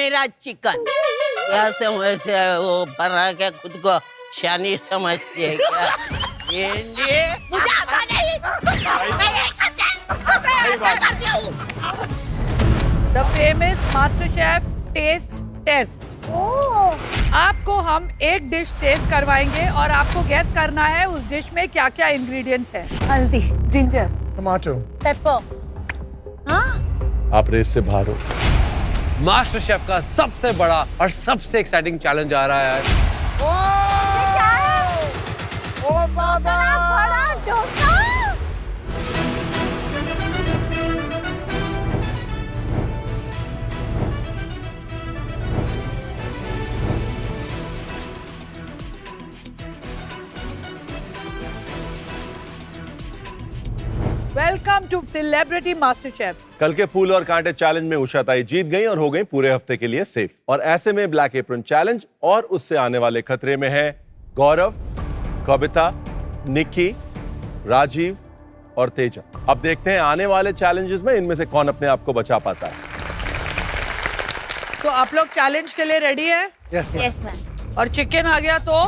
मेरा चिकन। क्या से वैसे वो फरा के खुद को शानी समझती है क्या? ये मुझे आता नहीं। मैं ऐसा करती हूँ। The famous master chef taste test. आपको हम एक डिश टेस्ट करवाएंगे और आपको गेस करना है उस डिश में क्या क्या इंग्रेडिएंट्स हैं। हल्दी, जिंजर, टमाटो, पेपर। हाँ? आप रेस से बाहर हो। मास्टर शेफ का सबसे बड़ा और सबसे एक्साइटिंग चैलेंज आ रहा है। क्या है? ओ बाबा! बड़ा dosa. Welcome to celebrity master chef. कल के फूल और कांटे चैलेंज में उषा ताई जीत गई और हो गई पूरे हफ्ते के लिए सेफ। और ऐसे में ब्लैक एप्रन चैलेंज और उससे आने वाले खतरे में है गौरव, कविता, निक्की, राजीव और तेजा। अब देखते हैं आने वाले चैलेंजेस में इनमें से कौन अपने आप को बचा पाता है। तो आप लोग चैलेंज के लिए रेडी है? Yes yes ma'am. और चिकन आ गया तो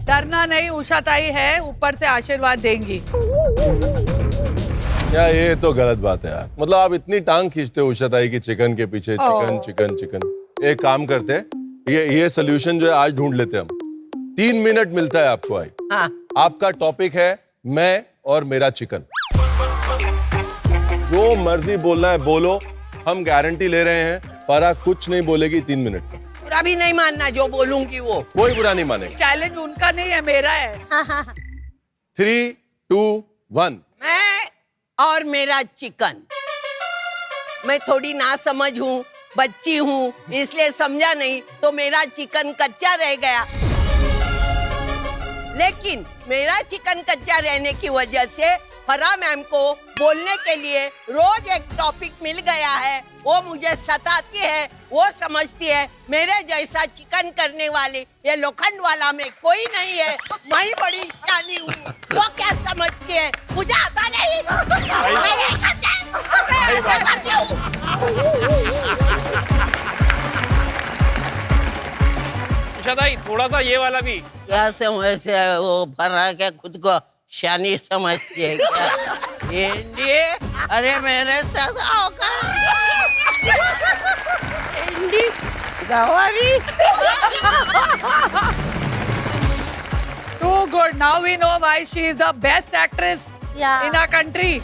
डरना नहीं, उषा ताई है, ऊपर से आशीर्वाद देंगी। यार ये तो गलत बात है यार। मतलब आप इतनी टांग खींचते हो उषा ताई की चिकन के पीछे, चिकन चिकन चिकन। एक काम करते हैं, ये सोल्यूशन जो है आज ढूंढ लेते हैं हम। 3 मिनट मिलता है आपको। आई हाँ। आपका टॉपिक है मैं और मेरा चिकन। जो मर्जी बोलना है बोलो, हम गारंटी ले रहे हैं फरा कुछ नहीं बोलेगी 3 मिनट का। बुरा भी नहीं मानना जो बोलूंगी वो। कोई बुरा नहीं मानेगा। चैलेंज उनका नहीं है, मेरा है। 3, 2, 1। मैं और मेरा चिकन। मैं थोड़ी ना समझ हूँ, बच्ची हूँ, इसलिए समझा नहीं तो मेरा चिकन कच्चा रह गया। लेकिन मेरा चिकन कच्चा रहने की वजह से फरा मैम को बोलने के लिए रोज एक टॉपिक मिल गया है। वो मुझे सताती है, वो समझती है मेरे जैसा चिकन करने वाले ये लोखंड वाला में कोई नहीं है। मैं ही बड़ी शानी हूँ। वो क्या समझती है? मुझे आता नहीं। मैं नहीं करती। मैं ऐसा करती हूँ। उषा ताई थोड़ा सा ये वाला भी। क्या से वैसे वो फरा के खुद को शानी समझती है क्या? ये अरे मेरे साथ आओकर गवारी। Too good. Now we know why she is the best actress Yeah. in our country.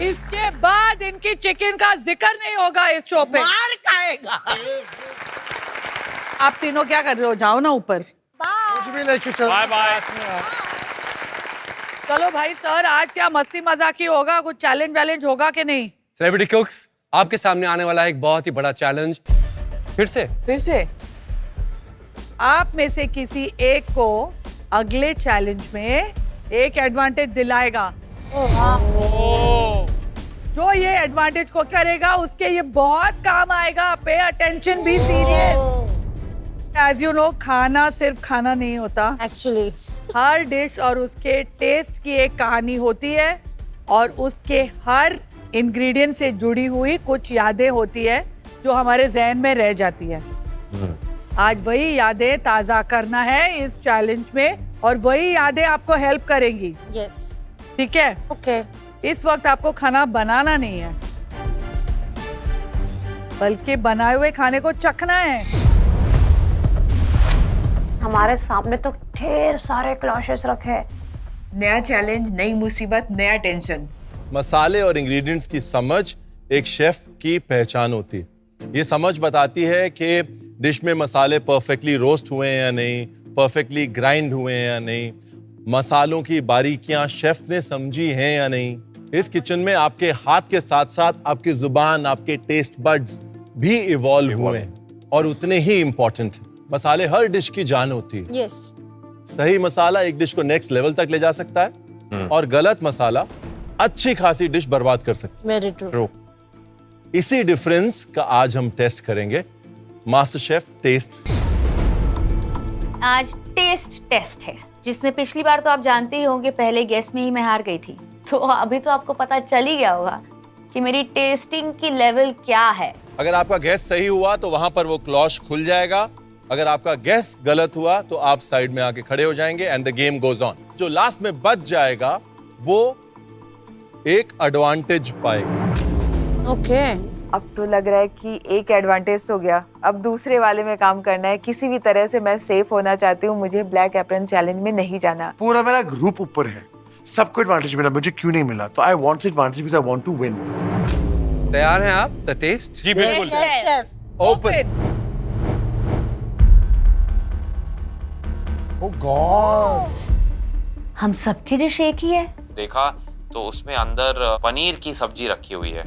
इसके बाद इनकी चिकन का जिक्र नहीं होगा इस शो पे। मार खाएगा। आप तीनों क्या कर रहे हो? जाओ ना ऊपर। कुछ भी नहीं किचन। Bye bye. चलो भाई सर, आज क्या मस्ती मजाकी होगा? कुछ चैलेंज वैलेंज होगा कि नहीं? सेलिब्रिटी कुक्स, आपके सामने आने वाला है एक बहुत ही बड़ा चैलेंज। फिर से आप में से किसी एक को अगले चैलेंज में एक एडवांटेज दिलाएगा। जो ये एडवांटेज को करेगा उसके ये बहुत काम आएगा। Pay attention, be serious. As you know, खाना सिर्फ खाना नहीं होता। एक्चुअली हर डिश और उसके टेस्ट की एक कहानी होती है और उसके हर इंग्रेडिएंट से जुड़ी हुई कुछ यादें होती है जो हमारे जहन में रह जाती है। आज वही यादें ताज़ा करना है इस चैलेंज में और वही यादें आपको हेल्प करेंगी। यस। ठीक है? ओके। इस वक्त आपको खाना बनाना नहीं है, बल्कि बनाए हुए खाने को चखना है। हमारे सामने तो ढेर सारे क्लॉशेस रखे हैं। नया चैलेंज, नई मुसीबत, नया टेंशन। मसाले और इंग्रेडिएंट्स की समझ एक शेफ की पहचान होती है। ये समझ बताती है कि डिश में मसाले परफेक्टली रोस्ट हुए हैं या नहीं, परफेक्टली ग्राइंड हुए हैं या नहीं, मसालों की बारीकियां शेफ ने समझी हैं या नहीं। इस किचन में आपके हाथ के साथ साथ आपकी जुबान, आपके टेस्ट बड्स भी इवॉल्व हुए हैं और उतने ही इंपॉर्टेंट हैं। मसाले हर डिश की जान होती है। यस। सही मसाला एक डिश को नेक्स्ट लेवल तक ले जा सकता है और गलत मसाला अच्छी खासी डिश बर्बाद कर सकता है। Very true. इसी डिफरेंस का आज हम टेस्ट करेंगे। Master chef test. आज टेस्ट टेस्ट है, जिसमें पिछली बार तो आप जानते ही होंगे पहले गेस में ही मैं हार गई थी। तो अभी तो आपको पता चल ही गया होगा कि मेरी टेस्टिंग की लेवल क्या है। अगर आपका गैस सही हुआ तो वहां पर वो क्लॉश खुल जाएगा। अगर आपका गैस गलत हुआ तो आप साइड में आके खड़े हो जाएंगे and the game goes on. जो लास्ट में बच जाएगा वो एक एडवांटेज पाएगा। ओके अब तो लग रहा है कि एक एडवांटेज हो गया, अब दूसरे वाले में काम करना है। किसी भी तरह से मैं सेफ होना चाहती हूँ, मुझे ब्लैक एप्रन चैलेंज में नहीं जाना। पूरा मेरा ग्रुप ऊपर है, सबको एडवांटेज मिला, मुझे क्यों नहीं मिला? तो I want advantage because I want to win. तैयार हैं आप? The test? जी बिल्कुल। Chef open. ओह गॉड, हम सबकी डिश एक ही है। देखा तो उसमें अंदर पनीर की सब्जी रखी हुई है।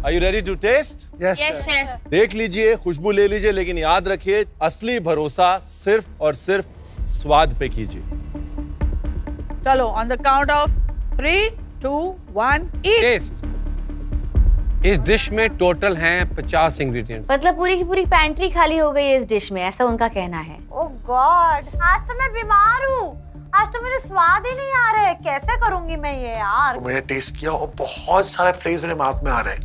Are you ready to taste? Yes chef. देख लीजिए, खुशबू ले लीजिए, लेकिन याद रखिए असली भरोसा सिर्फ और सिर्फ स्वाद पे कीजिए। चलो on the count of 3, 2, 1 eat. Taste. इस डिश में टोटल हैं 50 इंग्रेडिएंट्स। मतलब पूरी की पूरी पैंट्री खाली हो गई है इस डिश में, ऐसा उनका कहना है। ओह गॉड, आज तो मैं बीमार हूँ, आज तो मेरे स्वाद ही नहीं आ रहे, कैसे करूंगी मैं ये यार। मैंने टेस्ट किया और बहुत सारे फ्लेवर्स मेरे माउथ में आ रहे हैं।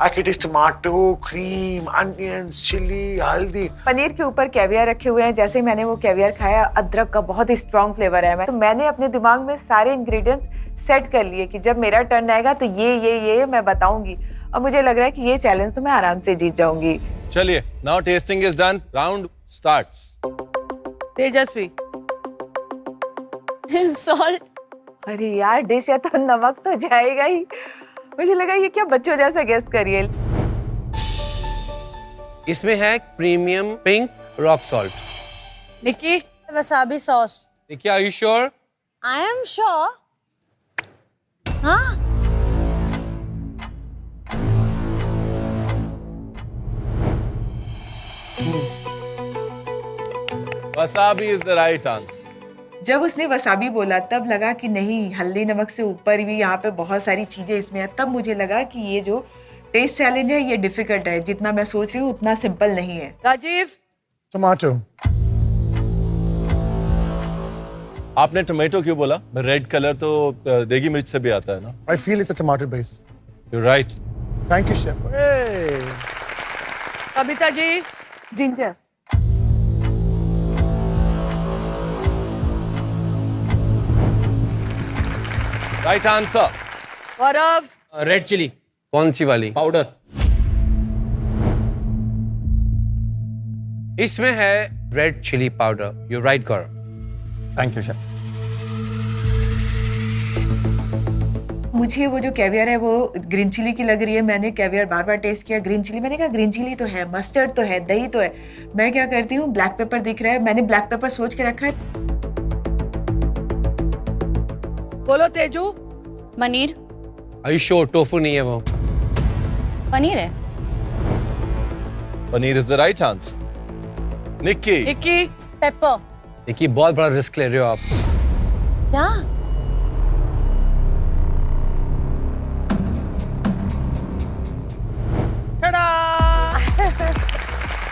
I can taste tomato, cream, onions, chili, haldi. Paneer के ऊपर कैवियर रखे हुए हैं। जैसे ही मैंने वो कैवियर खाया, अदरक का बहुत ही स्ट्रॉन्ग फ्लेवर है। तो मैंने अपने दिमाग में सारे इंग्रेडिएंट्स सेट कर लिए कि जब मेरा टर्न आएगा तो ये मैं बताऊंगी। और मुझे लग रहा है कि ये चैलेंज तो मैं आराम से जीत जाऊंगी। चलिए, now testing is done, round starts. Tejashwi. Salt. अरे यार, डिश है तो नमक तो जाएगा ही। मुझे लगा ये क्या बच्चों जैसा गेस करिए। इसमें है premium pink rock salt. Nikki. Wasabi sauce. देखिए, are you sure? I am sure. हाँ wasabi is the right answer. जब उसने वसाबी बोला तब लगा कि नहीं, हल्दी नमक से ऊपर भी यहाँ पे बहुत सारी चीजें इसमें है। तब मुझे लगा कि ये जो टेस्ट चैलेंज है ये डिफिकल्ट है। जितना मैं सोच रही हूँ उतना सिंपल नहीं है। राजीव। टमाटो। आपने टोमेटो क्यों बोला? रेड कलर तो देगी मिर्च से भी आता है ना। I feel it's a tomato base. You right. Thank you chef. ए Kavita ji. Ginger. Right answer. Gaurav. Red chili. कौन सी वाली? पाउडर। इसमें है red chili powder. You right Gaurav. Thank you chef. मुझे वो जो कैवियर है वो ग्रीन चिली की लग रही है। मैंने कैवियर बार बार टेस्ट किया, ग्रीन चिली। मैंने कहा ग्रीन चिली तो है, मस्टर्ड तो है, दही तो है। मैं क्या करती हूँ, ब्लैक पेपर दिख रहा है, मैंने ब्लैक पेपर सोच के रखा है। बोलो Teju. Paneer. Are you sure? Tofu नहीं है वो। पनीर है। Paneer is the right answer. Nikki. Nikki. Pepper. देखिए, बहुत बड़ा रिस्क ले रहे हो आप। क्या?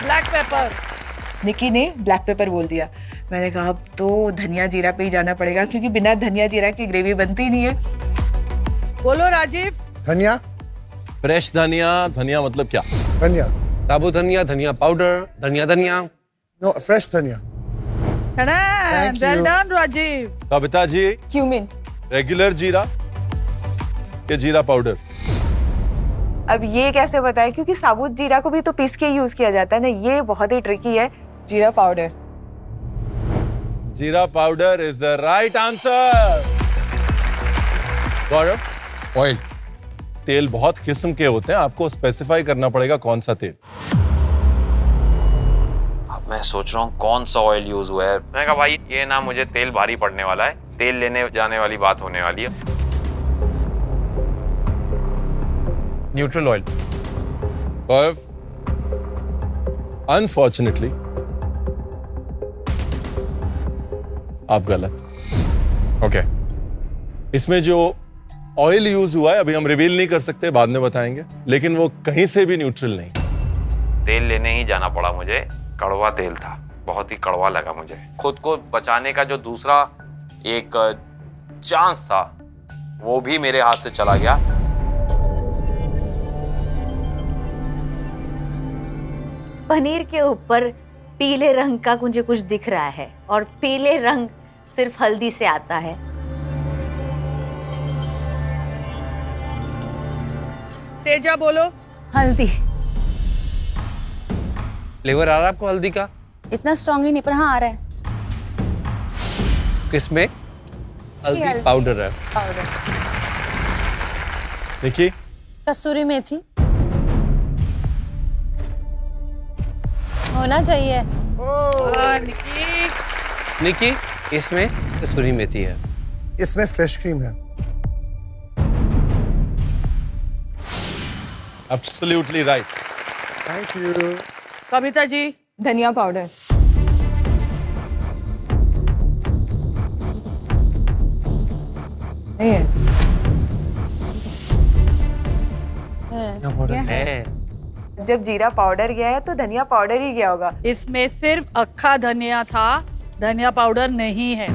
Black pepper. निकी ने ब्लैक पेपर बोल दिया। मैंने कहा अब तो धनिया जीरा पे ही जाना पड़ेगा, क्योंकि बिना धनिया जीरा की ग्रेवी बनती नहीं है। बोलो राजीव। धनिया। फ्रेश धनिया। धनिया मतलब क्या? धनिया। साबुत धनिया, धनिया पाउडर, धनिया। No, fresh dhania. Thank well you. Done Rajeev. Kavita ji. Cumin. Regular जीरा के जीरा पाउडर? अब ये कैसे बताएं, क्योंकि साबुत जीरा को भी तो पीस के यूज किया जाता है ना। ये बहुत ही ट्रिकी है। जीरा पाउडर। जीरा powder is the right answer. Gaurav. Oil. तेल बहुत किस्म के होते हैं, आपको स्पेसिफाई करना पड़ेगा कौन सा तेल। अब मैं सोच रहा हूँ कौन सा ऑयल यूज हुआ है। मैंने कहा भाई ये ना मुझे तेल भारी पड़ने वाला है, तेल लेने जाने वाली बात होने वाली है। Neutral oil. गौरव, अनफॉर्चुनेटली आप गलत। ओके। इसमें जो ऑयल यूज हुआ है अभी हम रिवील नहीं कर सकते, बाद में बताएंगे, लेकिन वो कहीं से भी न्यूट्रल नहीं। तेल लेने ही जाना पड़ा मुझे। कड़वा तेल था, बहुत ही कड़वा लगा मुझे। खुद को बचाने का जो दूसरा एक चांस था वो भी मेरे हाथ से चला गया। पनीर के ऊपर पीले रंग का मुझे कुछ दिख रहा है और पीले रंग सिर्फ हल्दी से आता है। तेजा बोलो। हल्दी। फ्लेवर आ रहा है आपको हल्दी का? इतना स्ट्रांगली नहीं, पर हाँ आ रहा है। किसमें? हल्दी पाउडर है। पाउडर। निकी, कसूरी मेथी होना चाहिए। निकी, इसमें कसूरी मेथी है। इसमें फ्रेश क्रीम है। Absolutely right. Thank you. Kavita ji. धनिया पाउडर। नहीं है। है। जब जीरा पाउडर गया है तो धनिया पाउडर ही गया होगा। इसमें सिर्फ अक्खा धनिया था, धनिया पाउडर नहीं है।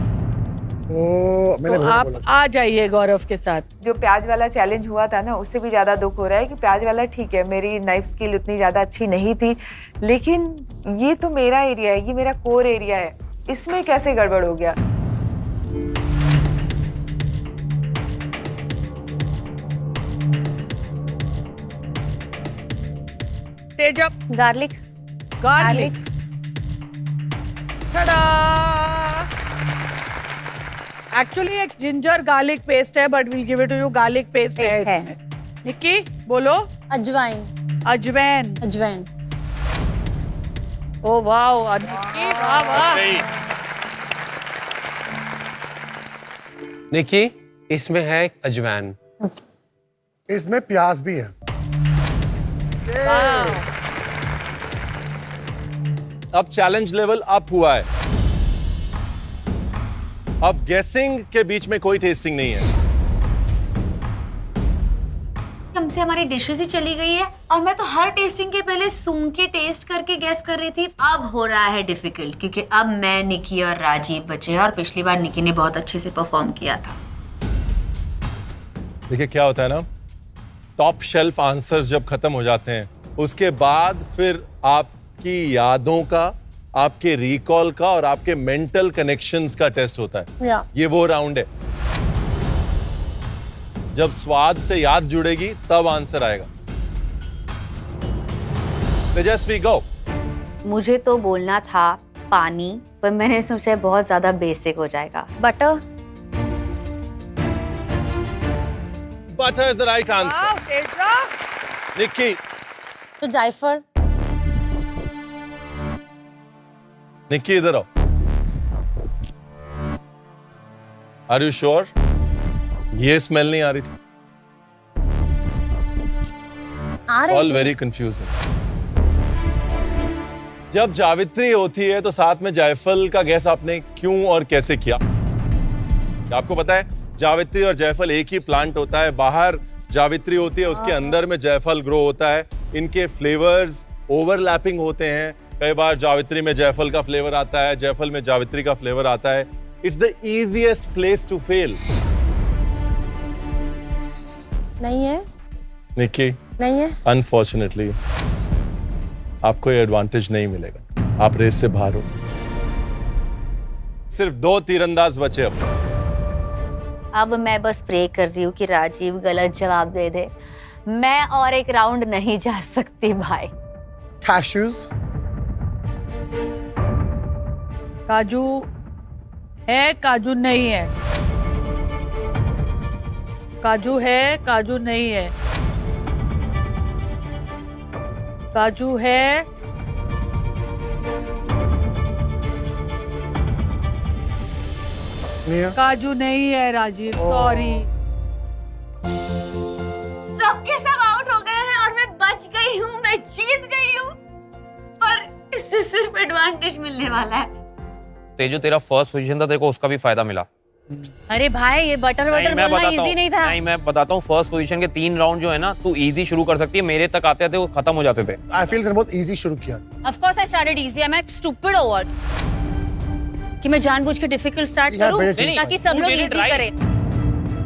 तो आप आ जाइए गौरव के साथ। जो प्याज वाला चैलेंज हुआ था ना, उससे भी ज्यादा दुख हो रहा है कि प्याज वाला ठीक है, मेरी नाइफ स्किल उतनी ज्यादा अच्छी नहीं थी, लेकिन ये तो मेरा एरिया है, ये मेरा कोर एरिया है, इसमें कैसे गड़बड़ हो गया? तेजा। गार्लिक। गार्लिक। एक्चुअली एक जिंजर गार्लिक पेस्ट है, but will give it to you. Garlic paste है इसमें। निक्की बोलो। अजवाइन। अजवैन। अजवाइन। ओ वाह निक्की, वाह वाह। निकी, इसमें है अजवाइन। इसमें प्याज भी है। अब चैलेंज लेवल अप हुआ है। अब गेसिंग के बीच में कोई टेस्टिंग नहीं है। हमसे हमारी डिशेस ही चली गई है और मैं तो हर टेस्टिंग के पहले सूंघ के टेस्ट करके गैस कर रही थी। अब हो रहा है डिफिकल्ट, क्योंकि अब मैं, निकी और राजीव बचे हैं और पिछली बार निकी ने बहुत अच्छे से परफॉर्म किया था। देखिए क्या होता है ना, टॉप शेल्फ आंसर्स जब खत्म हो जाते हैं, उसके बाद फिर आपकी यादों का, आपके रिकॉल का और आपके मेंटल कनेक्शंस का टेस्ट होता है। ये वो राउंड है। जब स्वाद से याद जुड़ेगी तब आंसर आएगा। तेजस्वी गो। मुझे तो बोलना था पानी, पर मैंने सोचा बहुत ज्यादा बेसिक हो जाएगा। Butter. Butter is the right answer. Teja. Nikki. तो जायफल। निक्की इधर आओ। Are you sure? ये स्मेल नहीं आ रही थी? आ रही ऑल थी। Very confusing. जब जावित्री होती है तो साथ में जायफल का गैस आपने क्यों और कैसे किया? आपको पता है जावित्री और जायफल एक ही प्लांट होता है। बाहर जावित्री होती है, उसके अंदर में जायफल ग्रो होता है। इनके फ्लेवर्स ओवरलैपिंग होते हैं। कई बार जावित्री में जायफल का फ्लेवर आता है, जायफल में जावित्री का फ्लेवर आता है। It's the easiest place to fail. नहीं है। निक्की, नहीं है। अनफॉर्चुनेटली आपको ये एडवांटेज नहीं मिलेगा। आप रेस से बाहर हो। सिर्फ 2 तीरंदाज बचे अब मैं बस प्रे कर रही हूँ कि राजीव गलत जवाब दे दे। मैं और एक राउंड नहीं जा सकती भाई। Cashews. काजू है, काजू नहीं है। काजू है, काजू नहीं है। काजू है। नहीं है। काजू नहीं है राजीव, सॉरी। सबके सब आउट हो गए हैं और मैं बच गई हूँ, मैं जीत गई हूँ। पर इससे सिर्फ एडवांटेज मिलने वाला है। तेजो, तेरा फर्स्ट पोजीशन था, तेरे को उसका भी फायदा मिला। अरे भाई, ये बटर बोलना इजी नहीं था। नहीं, मैं बताता हूँ, फर्स्ट पोजीशन के 3 राउंड जो है ना, तू इजी शुरू कर सकती है। मेरे तक आते थे वो खत्म हो जाते थे। I feel तूने बहुत इजी शुरू किया। Of course I started easy. I'm stupid or what? कि मैं जानबूझ के डिफिकल्ट स्टार्ट Yeah, करूं but it is ताकि सब You लोग did it इजी right. करें।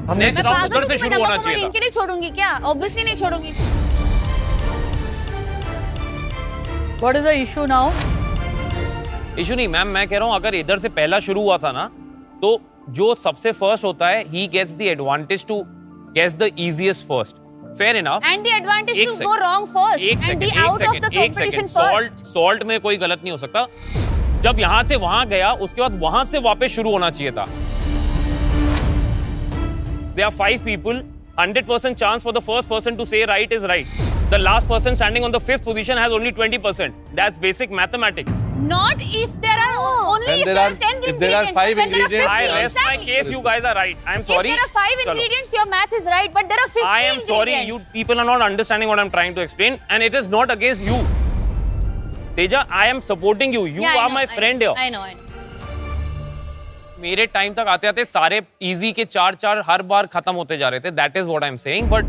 हमने मैं राउंड पागल उधर से हूँ कि मैं शुरू होना नमक चाहिए था। इनके लिए छोड़ूंगी क्या? ऑब्वियसली नहीं छोड़ूंगी। What is the issue now? Issue नहीं मैम, मैं कह रहा हूँ अगर इधर से पहला शुरू हुआ था ना, तो जो सबसे फर्स्ट होता है he gets the advantage to guess the easiest first. Fair enough. And the advantage एक to second, go wrong first एक and be second, out of the एक competition सेकंड। first. सॉल्ट में कोई गलत नहीं हो सकता। जब यहाँ से वहां गया, उसके बाद वहां से वापस शुरू होना चाहिए था। There are 5 people, 100% chance for the first person to say right is right. The last person standing on the 5th position has only 20%. That's basic mathematics. Not if there are only When if there there are- are 10 if there are ingredients. 5 When there are ingredients, 50, I rest my exactly. case, you guys are right. I'm sorry. If there are 5 Chalo. ingredients, your math is right, but there are 50 I am sorry, you ingredients. people are not understanding what I'm trying to explain, and it is not against you. Teja, I am supporting you. You Yeah, I are know, my friend here. I know. मेरे time तक आते आते सारे easy के 4 हर बार खत्म होते जा रहे थे. That is what I'm saying, but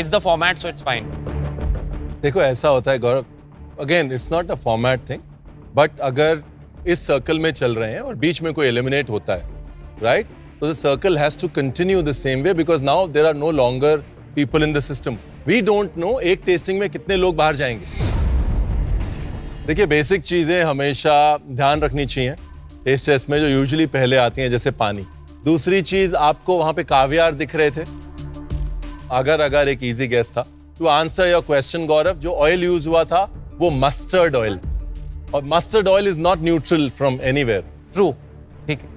it's the format, so it's fine. देखो ऐसा होता है Gaurav, again it's not a format thing, but अगर इस सर्कल में चल रहे हैं और बीच में कोई एलिमिनेट होता है, राइट, तो the circle has to continue the same way because now there are no longer people in the system. We don't know एक टेस्टिंग में कितने लोग बाहर जाएंगे. देखिए बेसिक चीजें हमेशा ध्यान रखनी चाहिए टेस्ट टेस्ट में, जो यूजुअली पहले आती हैं, जैसे पानी. दूसरी चीज, आपको वहां पे कावियार दिख रहे थे, अगर एक इजी गेस था. टू आंसर योर क्वेश्चन गौरव, जो ऑयल यूज हुआ था वो मस्टर्ड ऑयल, और mustard oil is not neutral from anywhere. True. ठीक है.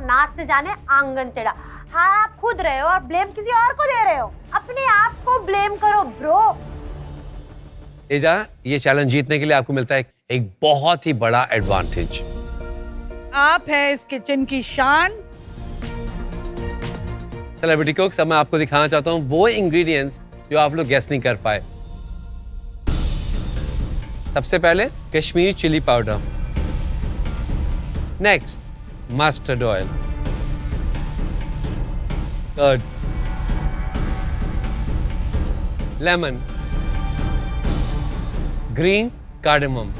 नाच न जाने आंगन टेढ़ा. हार आप खुद रहे हो और ब्लेम किसी और को दे रहे हो. अपने आप को ब्लेम करो ब्रो. तेजा, ये चैलेंज जीतने के लिए आपको मिलता है एक बहुत ही बड़ा एडवांटेज. आप है इस किचन की शान. सेलिब्रिटी कुक्स, अब मैं आपको दिखाना चाहता हूँ वो इंग्रेडिएंट्स जो आप लोग गेस नहीं कर पाए. सबसे पहले Kashmiri chili powder, next mustard oil, curd, lemon, green cardamom,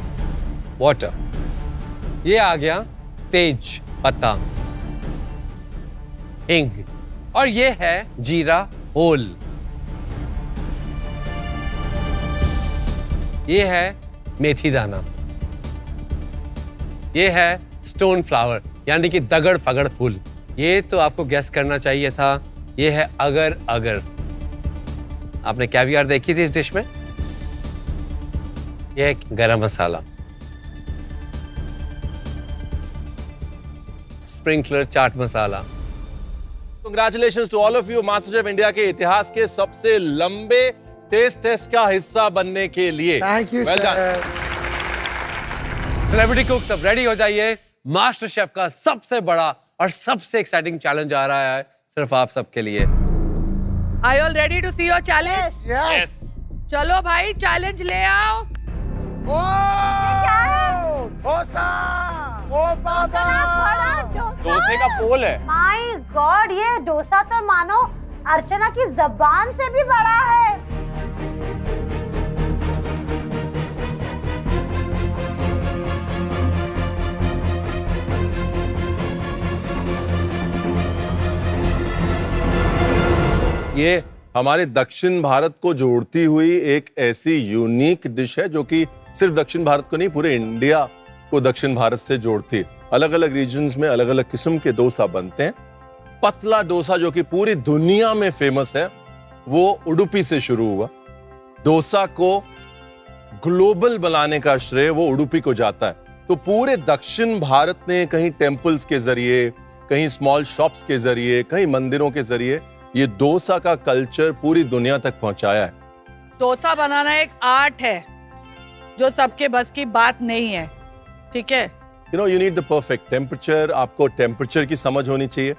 water. ये आ गया तेज पत्ता, हिंग, और ये है जीरा होल. ये है मेथी दाना, ये है स्टोन फ्लावर यानी कि दगड़ फगड़ फूल. ये तो आपको गेस करना चाहिए था. ये है अगर. आपने कैवियार देखी थी इस डिश में. ये है गरम मसाला, स्प्रिंकलर चाट मसाला. Congratulations to all of you, MasterChef India के इतिहास के सबसे लंबे टेस्ट का हिस्सा बनने के लिए. Thank you Well done. Sir. Celebrity cook, सब रेडी हो जाइए. मास्टर शेफ का सबसे बड़ा और सबसे एक्साइटिंग चैलेंज आ रहा है सिर्फ आप सबके लिए. Are you all ready to see your challenge? Yes. चलो भाई, चैलेंज ले आओ. डोसा. ओ बाबा. डोसे का पोल है. माय गॉड, ये डोसा तो मानो अर्चना की जबान से भी बड़ा है. ये हमारे दक्षिण भारत को जोड़ती हुई एक ऐसी यूनिक डिश है जो कि सिर्फ दक्षिण भारत को नहीं, पूरे इंडिया को दक्षिण भारत से जोड़ती है. अलग अलग रीजन्स में अलग अलग किस्म के डोसा बनते हैं. पतला डोसा जो कि पूरी दुनिया में फेमस है, वो उडुपी से शुरू हुआ. डोसा को ग्लोबल बनाने का श्रेय वो उडुपी को जाता है. तो पूरे दक्षिण भारत ने कहीं टेम्पल्स के जरिए, कहीं स्मॉल शॉप्स के जरिए, कहीं मंदिरों के जरिए ये डोसा का कल्चर पूरी दुनिया तक पहुंचाया है. डोसा बनाना एक आर्ट है जो सबके बस की बात नहीं है. ठीक है, you need the perfect temperature. आपको टेम्परेचर की समझ होनी चाहिए,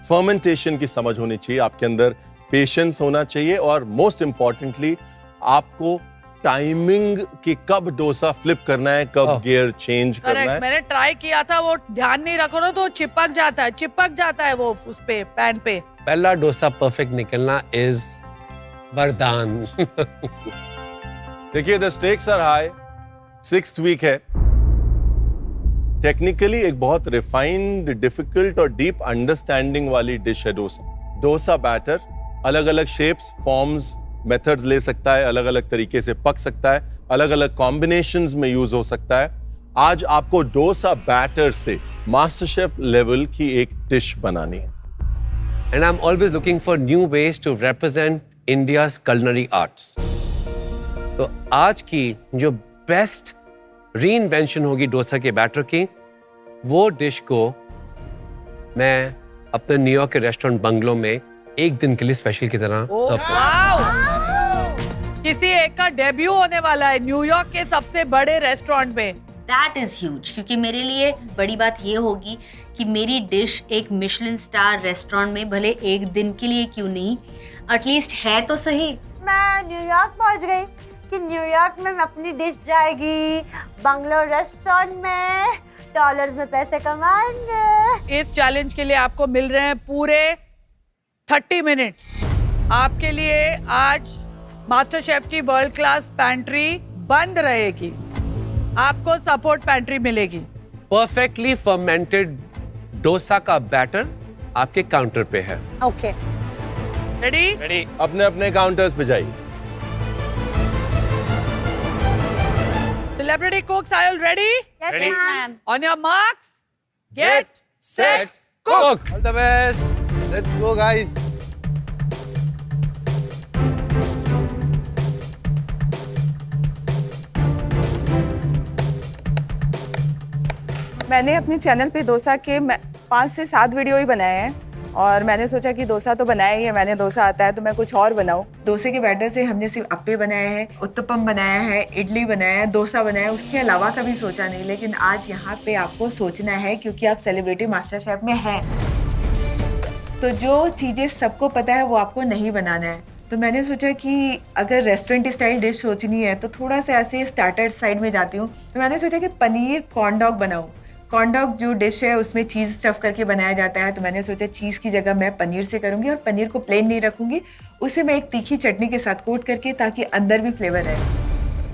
फर्मेंटेशन की समझ होनी चाहिए, आपके अंदर पेशेंस होना चाहिए, और मोस्ट इंपॉर्टेंटली आपको टाइमिंग कि कब डोसा फ्लिप करना है, कब गियर चेंज करना करेक्ट. है. मैंने ट्राई किया था, वो ध्यान नहीं रखो ना तो चिपक जाता है वो उस पे पैन पे. पहला डोसा परफेक्ट निकलना इज वरदान. देखिए the stakes are high. 6th week है. टेक्निकली एक बहुत रिफाइंड, डिफिकल्ट और डीप अंडरस्टैंडिंग वाली डिश है डोसा. डोसा बैटर अलग अलग शेप्स, फॉर्म्स, मेथड्स ले सकता है, अलग अलग तरीके से पक सकता है, अलग अलग कॉम्बिनेशंस में यूज हो सकता है। आज आपको डोसा बैटर से मास्टर शेफ लेवल की एक डिश बनानी है। And I'm always looking for new ways to represent India's culinary arts. तो आज की जो बेस्ट रीइन्वेंशन होगी डोसा के बैटर की, वो डिश को मैं अपने न्यूयॉर्क के रेस्टोरेंट बंगलो में एक दिन के लिए स्पेशल की तरह सर्व करूंगा। किसी एक का डेब्यू होने वाला है न्यूयॉर्क के सबसे बड़े रेस्टोरेंट में। दैट इज ह्यूज, क्योंकि मेरे लिए बड़ी बात ये होगी कि मेरी डिश एक मिशेलिन स्टार रेस्टोरेंट में भले एक दिन के लिए क्यों नहीं, एटलीस्ट है तो सही। मैं न्यूयॉर्क पहुंच गई कि न्यूयॉर्क में अपनी डिश जाएगी, बंगलो रेस्टोरेंट में डॉलर्स में पैसे कमाएंगे। इस चैलेंज के लिए आपको मिल रहे हैं पूरे 30 मिनट्स। आपके लिए आज मास्टर शेफ की वर्ल्ड क्लास पैंट्री बंद रहेगी, आपको सपोर्ट पैंट्री मिलेगी। परफेक्टली फर्मेंटेड डोसा का बैटर आपके काउंटर पे है। Okay, ready? रेडी। अपने अपने काउंटर्स पे जाइए। Celebrity cooks, are you ready? Yes ma'am. On your marks, get set, cook. All the best. Let's go, guys. मैंने अपने चैनल पे डोसा के 5 से 7 वीडियो ही बनाए हैं और मैंने सोचा कि डोसा तो बनाया ही है, मैंने डोसा आता है तो मैं कुछ और बनाऊं। डोसे के बैटर से हमने सिर्फ अप्पे बनाए हैं, उत्तपम बनाया है, इडली बनाया है, डोसा बनाया है, उसके अलावा कभी सोचा नहीं। लेकिन आज यहाँ पे आपको सोचना है क्योंकि आप सेलिब्रिटी मास्टर शेफ में हैं, तो जो चीज़ें सबको पता है वो आपको नहीं बनाना है। तो मैंने सोचा कि अगर रेस्टोरेंट स्टाइल डिश सोचनी है तो थोड़ा सा ऐसे स्टार्टर साइड में जाती हूँ। तो मैंने सोचा कि पनीर कॉर्न डॉग बनाऊँ। कॉर्न डॉग जो डिश है उसमें चीज़ स्टफ करके बनाया जाता है, तो मैंने सोचा चीज़ की जगह मैं पनीर से करूँगी और पनीर को प्लेन नहीं रखूँगी, उसे मैं एक तीखी चटनी के साथ कोट करके, ताकि अंदर भी फ्लेवर रहे।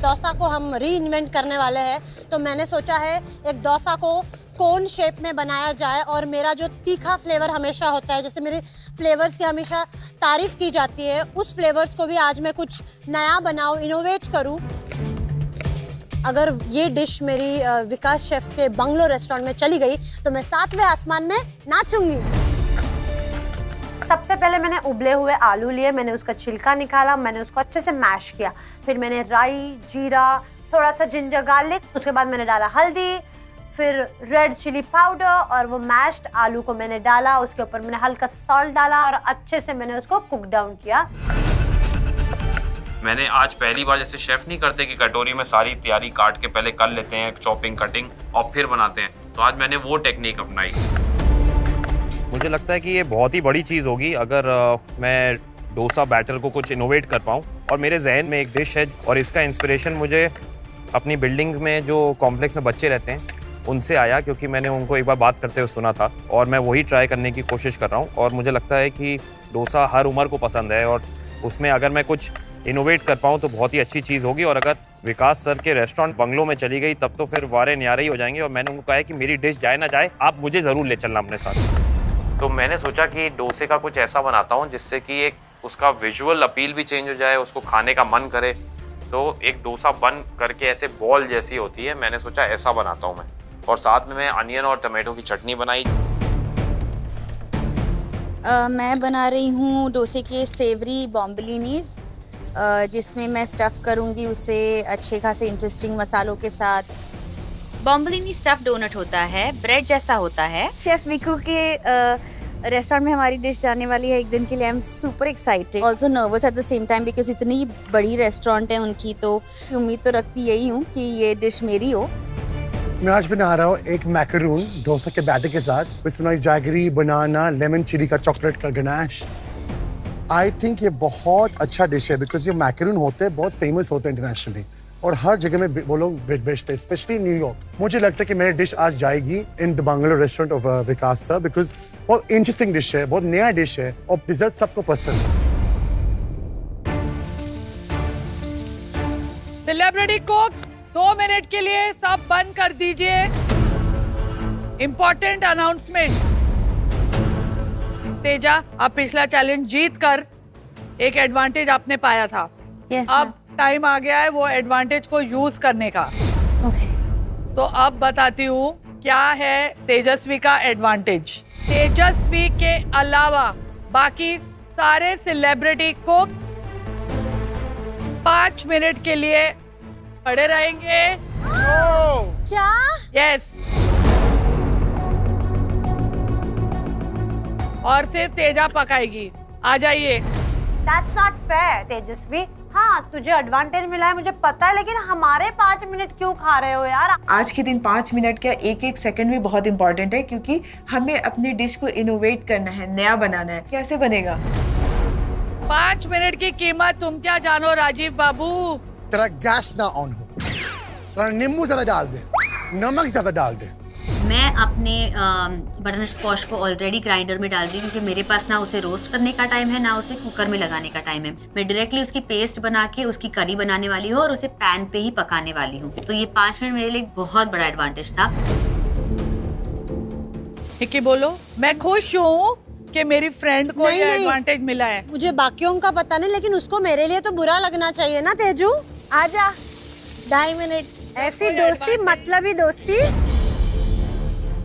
डोसा को हम री इन्वेंट करने वाले हैं, तो मैंने सोचा है एक डोसा को कोन शेप में बनाया जाए और मेरा जो तीखा फ्लेवर हमेशा होता है, जैसे मेरे फ्लेवर्स की हमेशा तारीफ की जाती है, उस फ्लेवर्स को भी आज मैं कुछ नया बनाऊँ, इनोवेट करूँ। अगर ये डिश मेरी विकास शेफ के बंगलो रेस्टोरेंट में चली गई तो मैं 7वें आसमान में नाचूंगी। सबसे पहले मैंने उबले हुए आलू लिए, मैंने उसका छिलका निकाला, मैंने उसको अच्छे से मैश किया, फिर मैंने राई, जीरा, थोड़ा सा जिंजर गार्लिक, उसके बाद मैंने डाला हल्दी, फिर रेड चिली पाउडर और वो मैश्ड आलू को मैंने डाला, उसके ऊपर मैंने हल्का सा सॉल्ट डाला और अच्छे से मैंने उसको कुक डाउन किया। मैंने आज पहली बार, जैसे शेफ नहीं करते कि कटोरी में सारी तैयारी काट के पहले कर लेते हैं, चॉपिंग, कटिंग और फिर बनाते हैं, तो आज मैंने वो टेक्निक अपनाई। मुझे लगता है कि ये बहुत ही बड़ी चीज़ होगी अगर मैं डोसा बैटर को कुछ इनोवेट कर पाऊँ। और मेरे जहन में एक डिश है और इसका इंस्पिरेशन मुझे अपनी बिल्डिंग में जो कॉम्प्लेक्स में बच्चे रहते हैं उनसे आया, क्योंकि मैंने उनको एक बार बात करते हुए सुना था और मैं वही ट्राई करने की कोशिश कर रहा हूँ। और मुझे लगता है कि डोसा हर उम्र को पसंद है और उसमें अगर मैं कुछ इनोवेट कर पाऊँ तो बहुत ही अच्छी चीज़ होगी। और अगर विकास सर के रेस्टोरेंट बंगलो में चली गई तब तो फिर वारे न्यारे ही हो जाएंगे। और मैंने उनको कहा है कि मेरी डिश जाए ना जाए, आप मुझे ज़रूर ले चलना अपने साथ। तो मैंने सोचा कि डोसे का कुछ ऐसा बनाता हूँ जिससे कि एक उसका विजुअल अपील भी चेंज हो जाए, उसको खाने का मन करे। तो एक डोसा बन करके ऐसे बॉल जैसी होती है, मैंने सोचा ऐसा बनाता हूँ मैं। और साथ में मैं अनियन और टमाटो की चटनी बनाई। मैं बना रही हूँ डोसे के सेवरी बॉम्बलिनीज, जिसमें मैं स्टफ़ करूँगी उसे अच्छे खासे इंटरेस्टिंग मसालों के साथ। बॉम्बलिनी स्टफ़ डोनट होता है, ब्रेड जैसा होता है। शेफ विकू के रेस्टोरेंट में हमारी डिश जाने वाली है एक दिन के लिए। I am super excited, also nervous at the same time, because इतनी बड़ी रेस्टोरेंट है उनकी, तो उम्मीद तो रखती यही हूँ कि ये डिश मेरी हो। मैं आज बना रहा हूँ एक मैकरून डोसा के बैटर के साथ, with nice jaggery, banana, lemon chili का चॉकलेट का गनाश। आई थिंक ये बहुत अच्छा डिश है बिकॉज ये मैकरून होते हैं, बहुत फेमस होते हैं इंटरनेशनली और हर जगह में वो लोग बेचते हैं, स्पेशली न्यूयॉर्क। मुझे लगता है कि मेरी डिश आज जाएगी in the bungalow restaurant of Vikas sir, because बहुत इंटरेस्टिंग डिश है, बहुत नया डिश है और डिजर्ट सबको पसंद है। सेलिब्रिटी कुक्स 2 मिनट के लिए सब बंद कर दीजिए। इंपॉर्टेंट अनाउंसमेंट, अब तेजा, अब पिछला चैलेंज जीत कर एक एडवांटेज आपने पाया था। यस अब टाइम आ गया है वो एडवांटेज को यूज करने का। तो अब बताती हूँ क्या है तेजस्वी का एडवांटेज। तेजस्वी के अलावा बाकी सारे सेलिब्रिटी कुक्स 5 मिनट के लिए खड़े रहेंगे। क्या? यस। और सिर्फ तेजा पकाएगी। आ जाइए। That's not fair, तेजस्वी। हाँ, तुझे एडवांटेज मिला है मुझे पता है, लेकिन हमारे 5 मिनट क्यों खा रहे हो यार? आज के दिन 5 मिनट का एक एक सेकंड भी बहुत इंपॉर्टेंट है, क्योंकि हमें अपनी डिश को इनोवेट करना है, नया बनाना है। कैसे बनेगा? 5 मिनट की कीमत तुम क्या जानो राजीव बाबू। तेरा गैस ना ऑन हो, तेरा नींबू ज्यादा डाल दे, नमक ज्यादा डाल दे। मैं अपने बटर स्कॉश को ऑलरेडी ग्राइंडर में डाल रही हूँ, क्योंकि मेरे पास ना उसे रोस्ट करने का टाइम है ना उसे कुकर में लगाने का टाइम है। मैं डायरेक्टली उसकी पेस्ट बना के उसकी करी बनाने वाली हूँ और उसे पैन पे ही पकाने वाली हूँ। तो ये 5 मिनट मेरे लिए एक बहुत बड़ा एडवांटेज था। निकी बोलो। मैं खुश हूँ कि मेरी फ्रेंड को नहीं, ये नहीं। एडवांटेज मिला है। मुझे बाकियों का पता नहीं, लेकिन उसको मेरे लिए तो बुरा लगना चाहिए ना तेजू। आजा 2.5 मिनट। ऐसी दोस्ती, मतलबी दोस्ती।